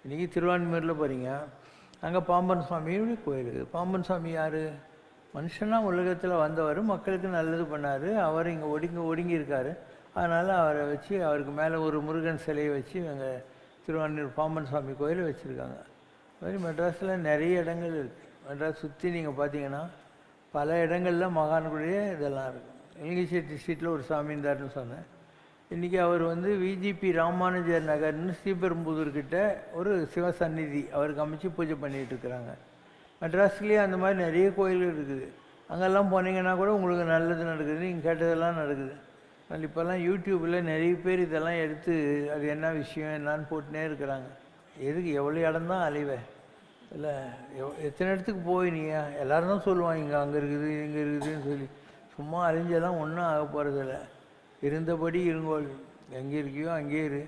இன்றைக்கி திருவான்மையூரில் போகிறீங்க, அங்கே பாம்பன் சுவாமியுடைய கோயில். பாம்பன் சுவாமி யார்? மனுஷனாக உலகத்தில் வந்தவர், மக்களுக்கு நல்லது பண்ணார். அவர் இங்கே ஒடுங்கி இருக்கார். அதனால் அவரை வச்சு அவருக்கு மேலே ஒரு முருகன் சிலையை வச்சு அங்கே திருவான்மையூர் பாம்பன் சுவாமி கோயில் வச்சுருக்காங்க. அது மாதிரி மெட்ராஸில் நிறைய இடங்கள் இருக்குது. மெட்ராஸ் சுற்றி நீங்கள் பார்த்தீங்கன்னா பல இடங்களில் மகான்களுடைய இதெல்லாம் இருக்கும். எலிங்கேஷெட்டி ஸ்ட்ரீட்டில் ஒரு சாமி இருந்தார்னு சொன்னேன். இன்றைக்கி அவர் விஜிபி ராமானுஜர் நகர்னு ஸ்ரீபெரும்புதூர்கிட்ட ஒரு சிவசந்நிதி அவருக்கு அமைச்சு பூஜை பண்ணிகிட்டு இருக்கிறாங்க. மெட்ராஸ்லேயே அந்த மாதிரி நிறைய கோயில்கள் இருக்குது. அங்கெல்லாம் போனீங்கன்னா கூட உங்களுக்கு நல்லது நடக்குது, நீங்கள் கேட்டதெல்லாம் நடக்குது. அதனால் இப்போல்லாம் யூடியூப்பில் நிறைய பேர் இதெல்லாம் எடுத்து அது என்ன விஷயம் என்னான்னு போட்டுனே இருக்கிறாங்க. எதுக்கு எவ்வளோ இடம்தான் அலைவே இல்லை, எத்தனை இடத்துக்கு போய் நீங்கள் எல்லோரும் தான் சொல்லுவாங்க இங்கே அங்கே இருக்குது இங்கே இருக்குதுன்னு சொல்லி. சும்மா அழிஞ்செல்லாம் ஒன்றும் ஆக போகிறதில்ல. இருந்தபடி இருங்கோள், எங்கே இருக்கியோ அங்கே இரு.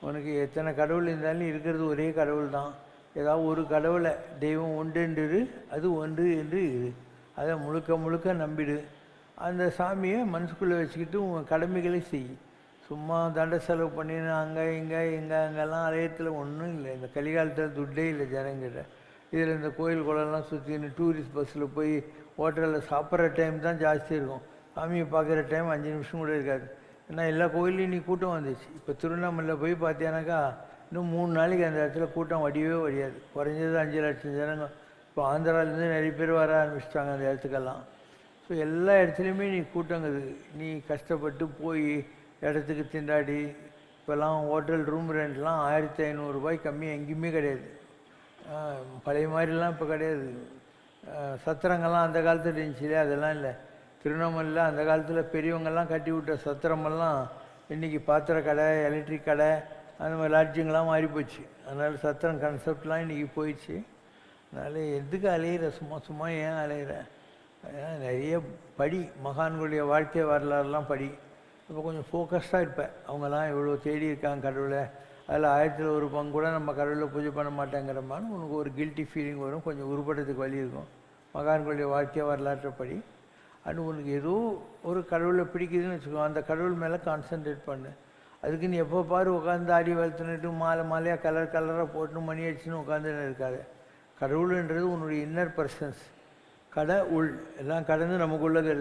உனக்கு எத்தனை கடவுள் இருந்தாலும் இருக்கிறது ஒரே கடவுள் தான். ஏதாவது ஒரு கடவுளை தெய்வம் ஒன்று என்று இரு, அது ஒன்று என்று இரு. அதை முழுக்க முழுக்க நம்பிடு. அந்த சாமியை மனசுக்குள்ளே வச்சுக்கிட்டு உங்கள் கடமைகளை செய். சும்மா தண்டை செலவு பண்ணின்னு அங்கே அங்கெல்லாம் அலையத்தில் ஒன்றும் இல்லை. இந்த கலிகாலத்தில் துட்டே இல்லை ஜனங்கிட்ட. இதில் இந்த கோயில் குளம்லாம் சுற்றின்னு டூரிஸ்ட் பஸ்ஸில் போய் ஹோட்டலில் சாப்பிட்ற டைம் தான் ஜாஸ்தி இருக்கும். சாமியை பார்க்குற டைம் 5 நிமிஷம் கூட இருக்காது. ஏன்னா எல்லா கோயிலையும் நீ கூட்டம் வந்துச்சு. இப்போ திருவண்ணாமலையில் போய் பார்த்தீங்கன்னாக்கா இன்னும் 3 நாளைக்கு அந்த இடத்துல கூட்டம் வடியவே வடியாது. குறைஞ்சது 5 லட்சம் ஜனங்க. இப்போ ஆந்திராவிலேருந்து நிறைய பேர் வர ஆரம்பிச்சிட்டாங்க அந்த இடத்துக்கெல்லாம். ஸோ எல்லா இடத்துலையுமே நீ கூட்டங்குது. நீ கஷ்டப்பட்டு போய் இடத்துக்கு திண்டாடி. இப்போல்லாம் ஹோட்டல் ரூம் ரெண்ட்லாம் 1500 ரூபாய் கம்மி எங்கேயுமே கிடையாது. பழைய மாதிரிலாம் இப்போ கிடையாது. சத்திரங்கள்லாம் அந்த காலத்தில் இருந்துச்சு, அதெல்லாம் இல்லை. திருவண்ணாமலையில் அந்த காலத்தில் பெரியவங்கள்லாம் கட்டி விட்ட சத்திரமெல்லாம் இன்றைக்கி பாத்திர கடை, எலக்ட்ரிக் கடை, அந்த மாதிரி லாட்ஜிங்கெலாம் மாறி போச்சு. அதனால் சத்திரம் கான்செப்ட்லாம் இன்றைக்கி போயிடுச்சு. அதனால் எதுக்கு அலையிற? சும்மா ஏன் அலையிற? நிறைய படி, மகான்களுடைய வாழ்க்கை வரலாறுலாம் படி. இப்போ கொஞ்சம் ஃபோக்கஸ்டாக இருப்பேன். அவங்கெல்லாம் எவ்வளோ தேடி இருக்காங்க கடவுளை. அதில் 1000ல் ஒரு பங்கு கூட நம்ம கடவுளை பூஜை பண்ண மாட்டேங்கிறமான்னு உனக்கு ஒரு கில்ட்டி ஃபீலிங் வரும். கொஞ்சம் உருப்படுறதுக்கு வழி இருக்கும். மகான்களுடைய வாழ்க்கை வரலாற்றை படி. அது உனக்கு ஏதோ ஒரு கடவுளை பிடிக்குதுன்னு வச்சுக்கோ, அந்த கடவுள் மேலே கான்சன்ட்ரேட் பண்ணு. அதுக்கு நீ எப்போ பாரு உட்காந்து ஆடி வளர்த்துன்னுட்டு மாலையாக கலராக போட்டுன்னு மணி அடிச்சுன்னு உட்காந்துன்னு இருக்காது. கடவுள்ன்றது உன்னுடைய இன்னர் பர்சன்ஸ். உள் எல்லாம் கடந்து நமக்குள்ளது.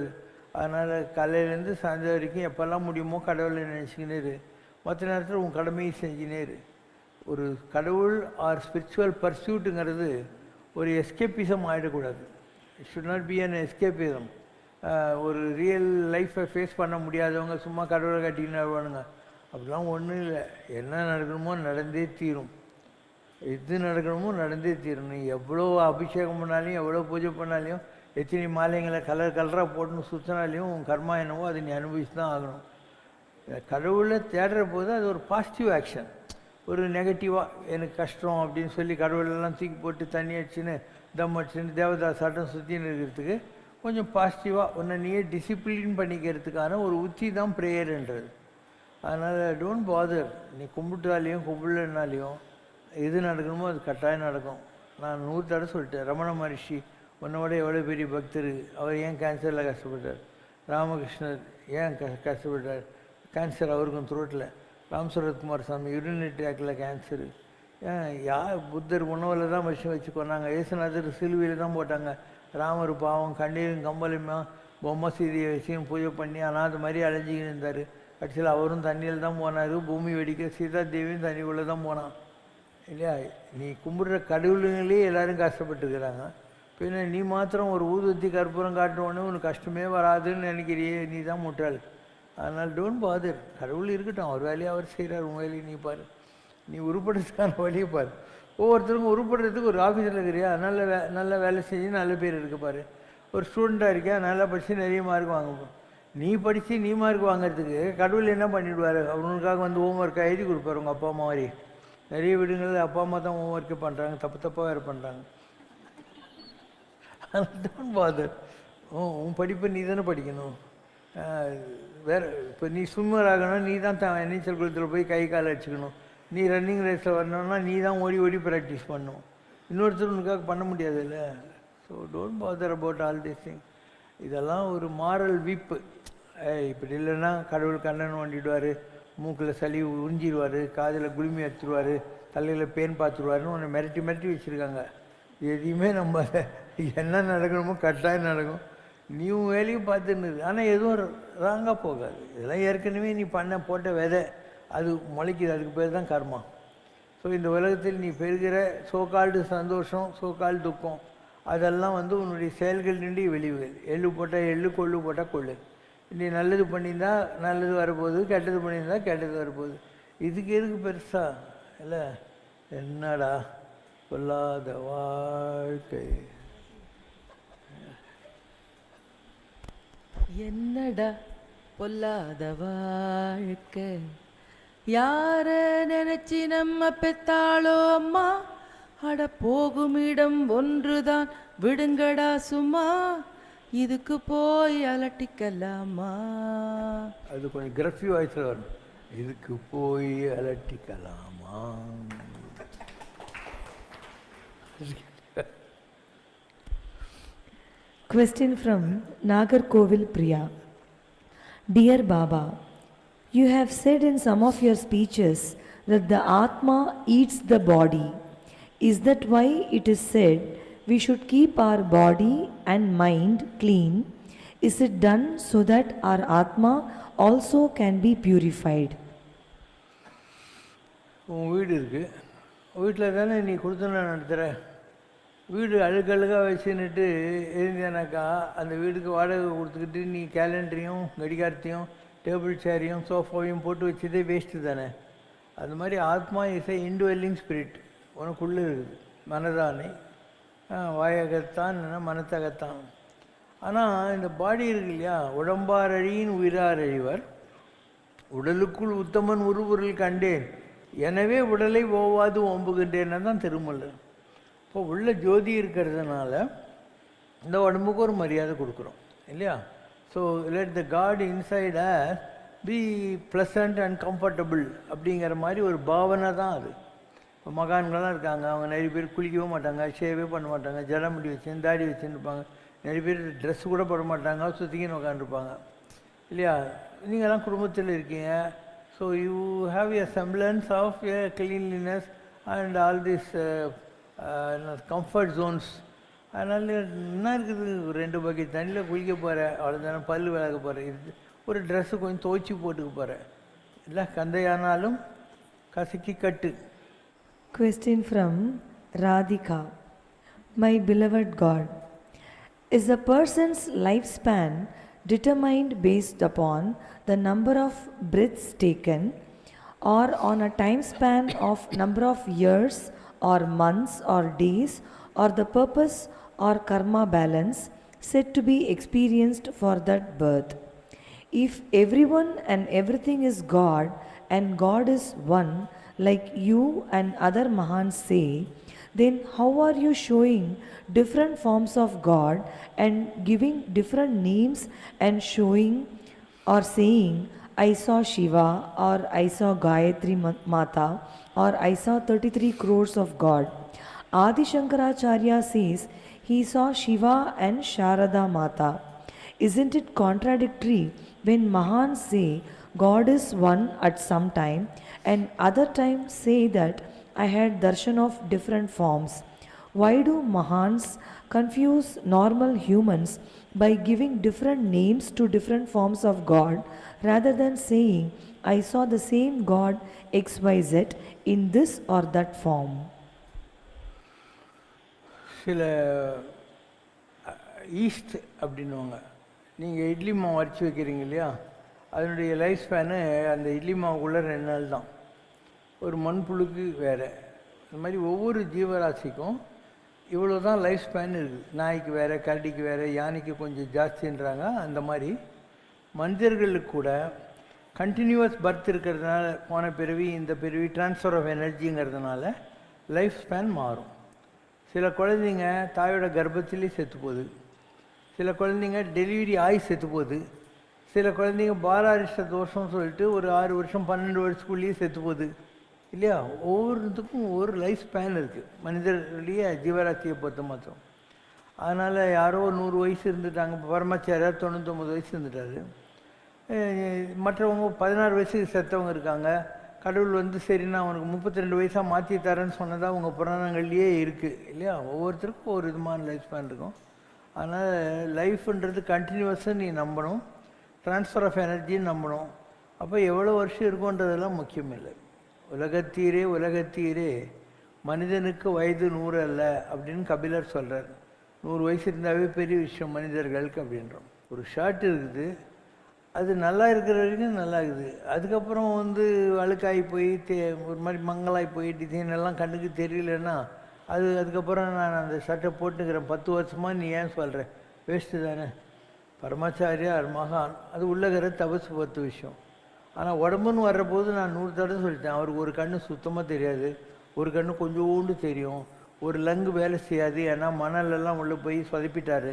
அதனால் காலையிலேருந்து சாயந்தரம் வரைக்கும் எப்போல்லாம் முடியுமோ கடவுளை நினச்சிக்கினே இரு. மற்ற நேரத்தில் உன் கடமையை செஞ்சுனே இரு. ஒரு கடவுள் ஆர் ஸ்பிரிச்சுவல் பர்சியூட்டுங்கிறது ஒரு எஸ்கேப்பிசம் ஆகிடக்கூடாது. It should not be an escapism. ஒரு ரியல் லைஃப்பை ஃபேஸ் பண்ண முடியாதவங்க சும்மா கடவுளை கட்டிக்கின்னு வருவானுங்க. அப்படிலாம் ஒன்றும் இல்லை. என்ன நடக்கணுமோ நடந்தே தீரும். எது நடக்கணுமோ நடந்தே தீரும். நீ எவ்வளோ அபிஷேகம் பண்ணாலையும், எவ்வளோ பூஜை பண்ணாலையும், எத்தனை மாலைங்களை கலராக போட்டுன்னு சுற்றினாலையும் உன் கர்மா என்னவோ அதை நீ அனுபவிச்சு தான் ஆகணும். கடவுளை தேடுற போது அது ஒரு பாசிட்டிவ் ஆக்ஷன். ஒரு நெகட்டிவாக எனக்கு கஷ்டம் அப்படின்னு சொல்லி கடவுளெல்லாம் தூக்கி போட்டு தண்ணி அடிச்சுன்னு தம் அடிச்சுன்னு தேவதாஸ் ஆட்டம் சுற்றின்னு இருக்கிறதுக்கு கொஞ்சம் பாசிட்டிவாக உன்னை நீயே டிசிப்ளின் பண்ணிக்கிறதுக்கான ஒரு உத்தி தான் ப்ரேயர்ன்றது. அதனால் டோன்ட் பாதர். நீ கும்பிட்டாலையும் கும்பிடலனாலையும் எது நடக்கணுமோ அது கட்டாயம் நடக்கும். நான் 100 தடவை சொல்லிட்டேன். ரமண மகரிஷி உன்னோட எவ்வளோ பெரிய பக்தர். அவர் ஏன் கேன்சரில் கஷ்டப்பட்டார்? ராமகிருஷ்ணர் ஏன் கஷ்டப்பட்டார்? கேன்சர் அவருக்கும் த்ரோட்டில். ராம் சரத்குமார் சாமி யூரினரி ட்ராக்கில் கேன்சரு. புத்தர் உணவில் தான் வச்சு கொண்டாங்க. ஏசுநாதர் சிலுவையில் தான் போட்டாங்க. ராமர் பாவம் கண்ணீரும் கம்பலுமா பொம்மை சீதியை வச்சும் பூஜை பண்ணி அனாத மாதிரி அலைஞ்சிக்கின்னு இருந்தார். கடைசியில் அவரும் தண்ணியில் தான் போனார். பூமி வெடிக்க சீதா தேவியும் தண்ணிக்குள்ளே தான் போனான் இல்லையா? நீ கும்பிடுற கடவுளுங்களே எல்லோரும் கஷ்டப்பட்டுருக்கிறாங்க. பின்ன நீ மாத்திரம் ஒரு ஊதுவத்தி கற்பூரம் காட்டுவோன்னு உனக்கு கஷ்டமே வராதுன்னு நினைக்கிறியே, நீ தான் முட்டாள். அதனால் டோன்ட் பாதர். கடவுள் இருக்கட்டும், அவர் வேலையை அவர் செய்கிறார். உன் வேலையை நீ பாரு. நீ உருப்படுறதுக்கான வழியை பாரு. ஒவ்வொருத்தருக்கும் உருப்படுறதுக்கு ஒரு ஆஃபீஸில் இருக்கிறியா, நல்ல வேலை செஞ்சு நல்ல பேர் இருக்கு பாரு. ஒரு ஸ்டூடெண்ட்டாக இருக்கியா, நல்லா படித்து நிறைய மார்க் வாங்க. நீ படித்து நீ மார்க் வாங்கிறதுக்கு கடவுள் என்ன பண்ணிவிடுவார்? அவனுக்காக வந்து ஹோம் ஒர்க்கை எழுதி கொடுப்பார். உங்கள் அப்பா அம்மா மாதிரி நிறைய வீடுங்களில் அப்பா அம்மா தான் ஹோம் ஒர்க்கு பண்ணுறாங்க, தப்பாக வேறு பண்ணுறாங்க. Don't father. உன் படிப்பை நீ தானே படிக்கணும். வேறு இப்போ நீ ஸ்விம்மர் ஆகணும், நீ தான் நீச்சல் குளத்தில் போய் கை கால் அடிச்சுக்கணும். நீ ரன்னிங் ரேஸில் வரணும்னா நீ தான் ஓடி ப்ராக்டிஸ் பண்ணணும். இன்னொருத்தர் உனக்காக பண்ண முடியாதுல்ல. So don't father about all this thing. இதெல்லாம் ஒரு மாரல் வீப்பு. இப்படி இல்லைன்னா கடவுள் கண்ணன் வண்டிடுவார், மூக்கில் சளி உறிஞ்சிடுவார், காதில் குளுமி எடுத்துருவார், தலையில் பேன் பார்த்துருவாருன்னு ஒன்று மிரட்டி வச்சுருக்காங்க. எதையுமே நம்ம என்ன நடக்கணுமோ கட்டாயம் நடக்கும். நீயும் வேலையும் பார்த்துன்னு. ஆனால் எதுவும் ராங்காக போகாது. இதெல்லாம் ஏற்கனவே நீ போட்ட விதை அது முளைக்குது. அதுக்கு பேர் தான் கர்மா. ஸோ இந்த உலகத்தில் நீ பெறுகிற சோகால்டு சந்தோஷம், சோகால்டு துக்கம், அதெல்லாம் வந்து உன்னுடைய செயல்கள் நின்று விளைவுகள். எள்ளு போட்டால் கொள்ளு போட்டால் கொள்ளு. நீ நல்லது பண்ணியிருந்தா நல்லது வரப்போகுது, கெட்டது பண்ணியிருந்தா கெட்டது வரப்போகுது. இதுக்கு எதுக்கு பெருசா இல்லை? என்னடா பொல்லாத வாழ்க்கை, என்னடா பொல்லாத வாழ்க்கை, யார நினைச்சி நம்ம பெத்தாளோ அம்மா, அட போகும் இடம் ஒன்றுதான் விடுங்கடா சும்மா, இதுக்கு போய் அலட்டிக்கலாமா? அது கொஞ்சம் கிரஃபி வாய்ஸில் வரும். இதுக்கு போய் அலட்டிக்கலாமா? Question from Nagarkovil Priya. Dear Baba, you have said in some of your speeches that the Atma eats the body. Is that why it is said we should keep our body and mind clean? Is it done so that our Atma also can be purified? உன் வீடு இருக்குது, வீட்டில் தானே நீ கொடுத்தன நடத்துகிற. வீடு அழுக்கழுக்காக வச்சுன்னுட்டு இருந்தேனாக்கா அந்த வீட்டுக்கு வாடகை கொடுத்துக்கிட்டு நீ கேலண்டரையும் கடிகாரத்தையும் டேபிள் சேரையும் சோஃபாவையும் போட்டு வச்சதே வேஸ்ட்டு தானே. அது மாதிரி ஆத்மா இஸ் ஏ இன்டுவெல்லிங் ஸ்பிரிட், உனக்குள்ளே இருக்குது. மனதானே வாயகத்தான் மனத்தகத்தான். ஆனால் இந்த பாடி இருக்கு இல்லையா, உடம்பார் அழியின் உயிரார் அழிவர், உடலுக்குள் உத்தமன் உருபொருள் கண்டேன், எனவே உடலை ஓவாது ஓம்புகின்றேன்னு தான் திருமூலர். இப்போ உள்ள ஜோதி இருக்கிறதுனால இந்த உடம்புக்கு ஒரு மரியாதை கொடுக்குறோம் இல்லையா. So let the God inside us be pleasant and comfortable அப்படிங்கிற மாதிரி ஒரு பாவனை தான் அது. இப்போ மகான்கள்லாம் இருக்காங்க, அவங்க நிறைய பேர் குளிக்கவும் மாட்டாங்க, ஷேவே பண்ண மாட்டாங்க, ஜட முடி வச்சுன்னு தாடி வச்சுன்னு இருப்பாங்க. நிறைய பேர் ட்ரெஸ் கூட போட மாட்டாங்க, சுற்றிக்கின்னு உட்காந்துருப்பாங்க இல்லையா. நீங்கள்லாம் குடும்பத்தில் இருக்கீங்க. So you have a semblance of a cleanliness and all this comfort zones. அதனால் என்ன இருக்குது, ஒரு 2 பக்கெட் தண்ணியில் குளிக்க போகிறேன், அவ்வளோதானே. பல் விளக்க போகிறேன், இது ஒரு ட்ரெஸ்ஸு கொஞ்சம் துவைச்சி போட்டுக்க போகிறேன் இல்லை. கந்தையானாலும் கசக்கி கட்டு. Question from Radhika. My beloved God, is a person's lifespan determined based upon the number of breaths taken, or on a time span of number of years or months or days, or the purpose or karma balance said to be experienced for that birth? If everyone and everything is God and God is one, like you and other Mahans say, then how are you showing different forms of God and giving different names and showing or saying, I saw Shiva, or I saw Gayatri Mata, or I saw 33 crores of God? Adi Shankaracharya says he saw Shiva and Sharada Mata. Isn't it contradictory when Mahans say God is one at some time and other time say that I had darshan of different forms? Why do Mahans confuse normal humans by giving different names to different forms of God rather than saying I saw the same God XYZ in this or that form? சில east அப்படின்வாங்க. நீங்கள் இட்லி மாவு அரைச்சி வைக்கிறீங்க இல்லையா, அதனுடைய life span அந்த இட்லி மாவுக்குள்ளே 2 நாள் தான். ஒரு மண்புழுக்கு வேறு. இந்த மாதிரி ஒவ்வொரு ஜீவராசிக்கும் இவ்வளோ தான் லைஃப் ஸ்பேன் இருக்குது. நாய்க்கு வேறு, கரடிக்கு வேறு, யானைக்கு கொஞ்சம் ஜாஸ்தின்றாங்க. அந்த மாதிரி மனிதர்களுக்கு கூட கண்டினியூவஸ் பர்த் இருக்கிறதுனால, போன பிறவி இந்த பிறவி ட்ரான்ஸ்ஃபர் ஆஃப் எனர்ஜிங்கிறதுனால லைஃப் ஸ்பேன் மாறும். சில குழந்தைங்க தாயோட கர்ப்பத்திலே செத்து போகுது, சில குழந்தைங்க டெலிவரி ஆகி செத்து போகுது, சில குழந்தைங்க பாலாரிஷ்ட தோஷம்னு சொல்லிட்டு ஒரு 6 வருஷம் 12 வருஷத்துக்குள்ளேயே செத்து போகுது இல்லையா. ஒவ்வொருத்துக்கும் ஒரு லைஃப் ஸ்பேன் இருக்குது மனிதர்களுடைய ஜீவராசியை பொறுத்த மாத்திரம். அதனால் யாரோ 100 வயசு இருந்துட்டாங்க, பரமாச்சாரியார் 99 வயசு இருந்துட்டாரு. மற்றவங்க 16 வயசுக்கு செத்தவங்க இருக்காங்க. கடவுள் வந்து சரிண்ணா அவனுக்கு 32 வயசாக மாற்றி தரேன்னு சொன்னதாக உங்கள் புராணங்கள்லேயே இருக்குது இல்லையா. ஒவ்வொருத்தருக்கும் ஒரு விதமான லைஃப் ஸ்பேன் இருக்கும். அதனால் லைஃப்ன்றது கண்டினியூவஸாக நீ நம்பணும், ட்ரான்ஸ்ஃபர் ஆஃப் எனர்ஜின்னு நம்பணும். அப்போ எவ்வளோ வருஷம் இருக்குன்றதெல்லாம் முக்கியம் இல்லை. உலகத்தீரே உலகத்தீரே மனிதனுக்கு வயது 100 அல்ல அப்படின்னு கபிலர் சொல்கிறார். 100 வயசு இருந்தாவே பெரிய விஷயம் மனிதர்களுக்கு அப்படின்றோம். ஒரு ஷர்ட் இருக்குது, அது நல்லா இருக்கிற வரைக்கும் நல்லா இருக்குது. அதுக்கப்புறம் வந்து அழுக்காகி போய் ஒரு மாதிரி மங்களாகி போய் டிசைன் எல்லாம் கண்ணுக்கு தெரியலன்னா அதுக்கப்புறம் நான் அந்த ஷர்ட்டை போட்டுக்கிறேன் 10 வருஷமாக நீ ஏன் சொல்கிறேன், வேஸ்ட்டு தானே. பரமாச்சாரியார் மகான், அது உள்ளகிற தபசு 10 விஷயம். ஆனால் உடம்புன்னு வர்றபோது நான் 100 தடவை சொல்லிட்டேன். அவருக்கு ஒரு கண்ணு சுத்தமாக தெரியாது, ஒரு கண்ணு கொஞ்சோண்டு தெரியும், ஒரு லங்கு வேலை செய்யாது, ஏன்னா மணலெல்லாம் உள்ளே போய் சொதப்பிட்டார்.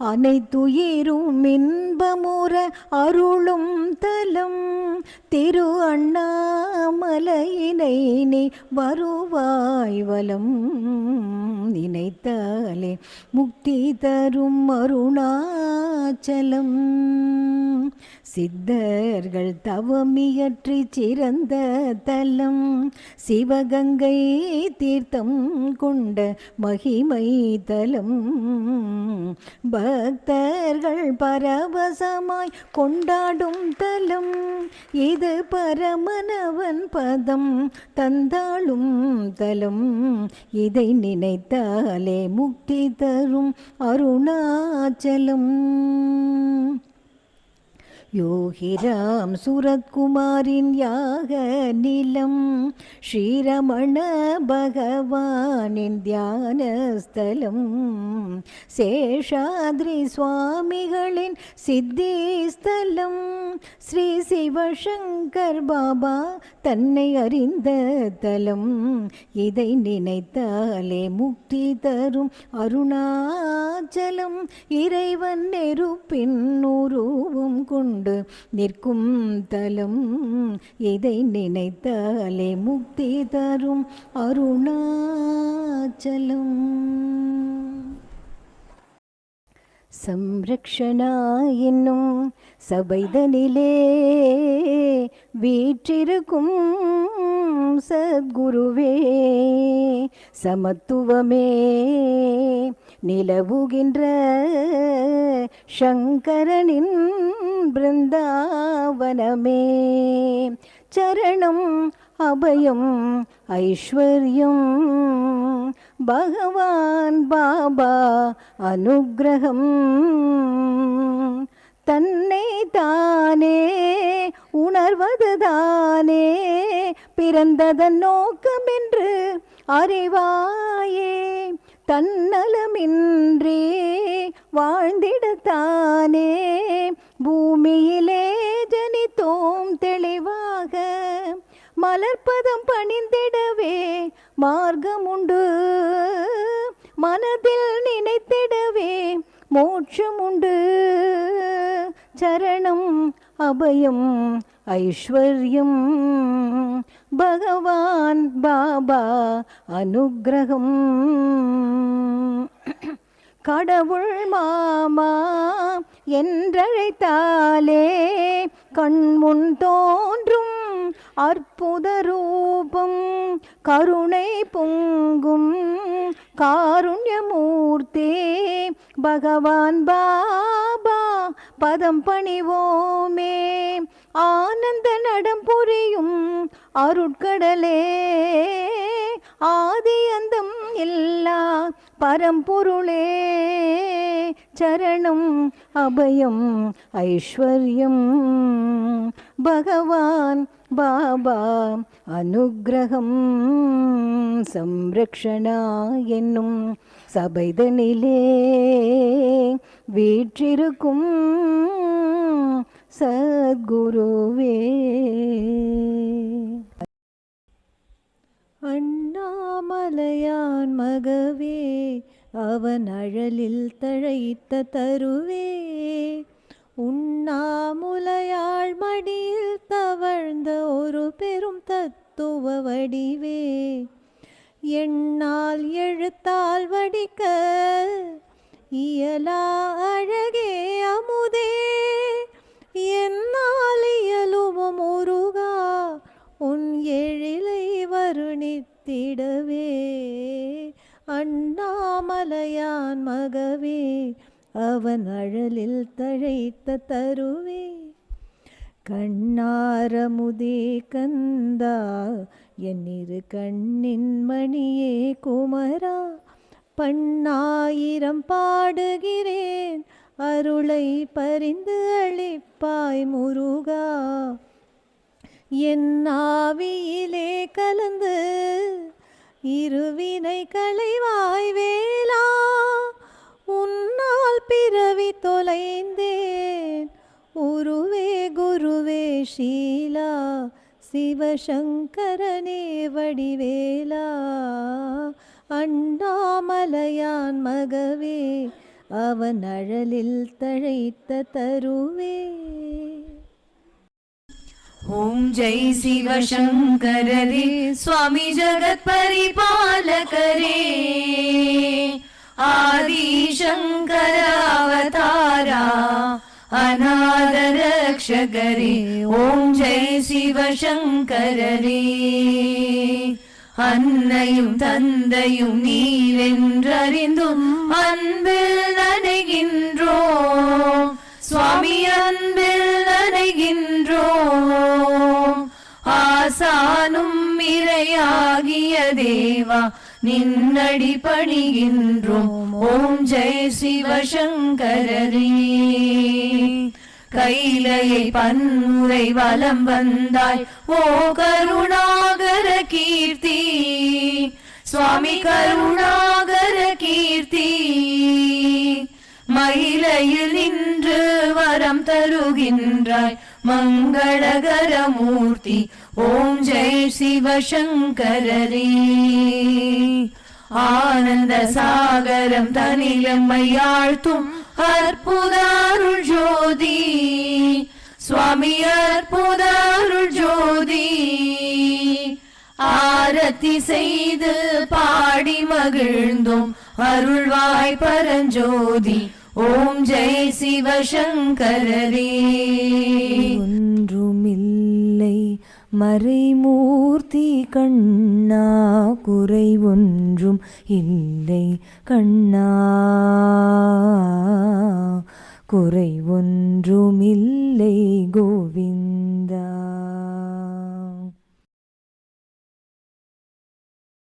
அனைத்துயிரும் இன்பமுற அருளும் தலம் திரு அண்ணாமலையினை நீ வருவாய் வலம் நினைத்தாலே முக்தி தரும் அருணாச்சலம் சித்தர்கள் தவமியற்றி சிறந்த தலம் சிவகங்கை தீர்த்தம் கொண்ட மகிமை தலம் பக்தர்கள் பரவசமாய் கொண்டாடும் தலம் இது பரமனவன் பதம் தந்தாளும் தலம் இதை நினைத்தாலே முக்தி தரும் அருணாச்சலம் யோகிராம் சுரத்குமாரின் யாக நிலம் ஸ்ரீரமண பகவானின் தியான ஸ்தலம் சேஷாத்ரி சுவாமிகளின் சித்தி ஸ்தலம் ஸ்ரீ சிவசங்கர் பாபா தன்னை அறிந்த தலம் இதை நினைத்தாலே முக்தி தரும் அருணாச்சலம் இறைவன் நெருப்பின் உருவம் கொண்டு நிற்கும் தலம் இதை நினைத்தாலே முக்தி தரும் அருணாச்சலம் சம்ரக்ஷணா என்னும் சபைதனிலே வீற்றிருக்கும் சத்குருவே சமத்துவமே நிலவுகின்ற சங்கரனின் பிருந்தாவனமே சரணம் அபயம் ஐஸ்வர்யம் பகவான் பாபா அனுக்கிரகம் தன்னை தானே உணர்வதுதானே பிறந்ததன் நோக்கம் என்று அறிவாயே தன்னலமின்றி வாழ்ந்திடத்தானே பூமியிலே ஜனித்தோம் தெளிவாக மலர்பதம் பணிந்திடவே மார்க்கமுண்டு மனதில் நினைத்திடவே மோட்சமுண்டு சரணம் அபயம் ஐஸ்வர்யம் பகவான் பாபா அனுக்கிரகம் கடவுள் மாமா என்றழைத்தாலே கண்முன் தோன்றும் அற்புத ரூபம் கருணை பொங்கும் காருண்யமூர்த்தே பகவான் பாபா பதம் பணிவோமே ஆனந்த நடம் புரியும் அருட்கடலே ஆதி அந்தம் இல்லா பரம்பொருளே சரணம் அபயம் ஐஸ்வர்யம் பகவான் பாபா அனுக்கிரகம் சம்ரக்ஷணா என்னும் சபைதனிலே வீற்றிருக்கும் சத்குருவே அண்ணாமலையான் மகவே அவன் அழலில் தழைத்த தருவே உண்ணாமுலையாள் மடியில் தவழ்ந்த ஒரு பெரும் தத்துவ வடிவே எண்ணால் எழுத்தால் வடிக்க இயலா அழகே அமுதே என்னால் இயலுவும் முருகா உன் எழிலை வருணித்திடவே அண்ணாமலையான் மகவே அவன் அழலில் தழைத்த தருவே கண்ணாரமுதே கந்தா என்னிரு கண்ணின் மணியே குமரா பண்ணாயிரம் பாடுகிறேன் அருளை பரிந்து அளிப்பாய் முருகா என் ஆவியிலே கலந்து இருவினை களைவாய் வேளா உன்னால் பிறவி தொலைந்தேன் உருவே குருவே ஷீலா சிவசங்கரனே வடிவேலா அண்ணாமலையான் மகவே அவன் அழலில் தழைத்த தருவே. ஓம் ஜெய் சிவசங்கரரே சுவாமி ஜகத் பரிபாலகரே ஆதி சங்கர அவதாரா அநாத ரக்ஷகரே. ஓம் ஜெய் சிவசங்கரரே. அன்னையும் தந்தையும் நீரென்றறிந்தும் அன்பில் நனைகின்றோம் சுவாமி, அன்பில் நனைகின்றோம். ஆசானும் இறையாகிய தேவா நின்னடி பணிகின்றோம். ஓம் ஜெய் சிவசங்கரரே. கைலையை பன்முறை வலம் வந்தாய் ஓ கருணாகர கீர்த்தி சுவாமி, கருணாகர கீர்த்தி. மயிலையில் நின்று வரம் தருகின்றாய் மங்களகர மூர்த்தி. ஓம் ஜெய் சிவசங்கரரே. ஆனந்த சாகரம் தனிலம்மையாழ்த்தும் அற்புத அருள் ஜோதி சுவாமி, அற்புத அருள் ஜோதி. ஆரத்தி செய்து பாடி மகிழ்ந்தோம் அருள்வாய் பரஞ்சோதி. ஓம் ஜெய் சிவசங்கரரே. ஒன்றுமில்லை மறைமூர்த்தி கண்ணா, குறை ஒன்றும் இல்லை கண்ணா, குறை ஒன்றுமில்லை கோவிந்தா.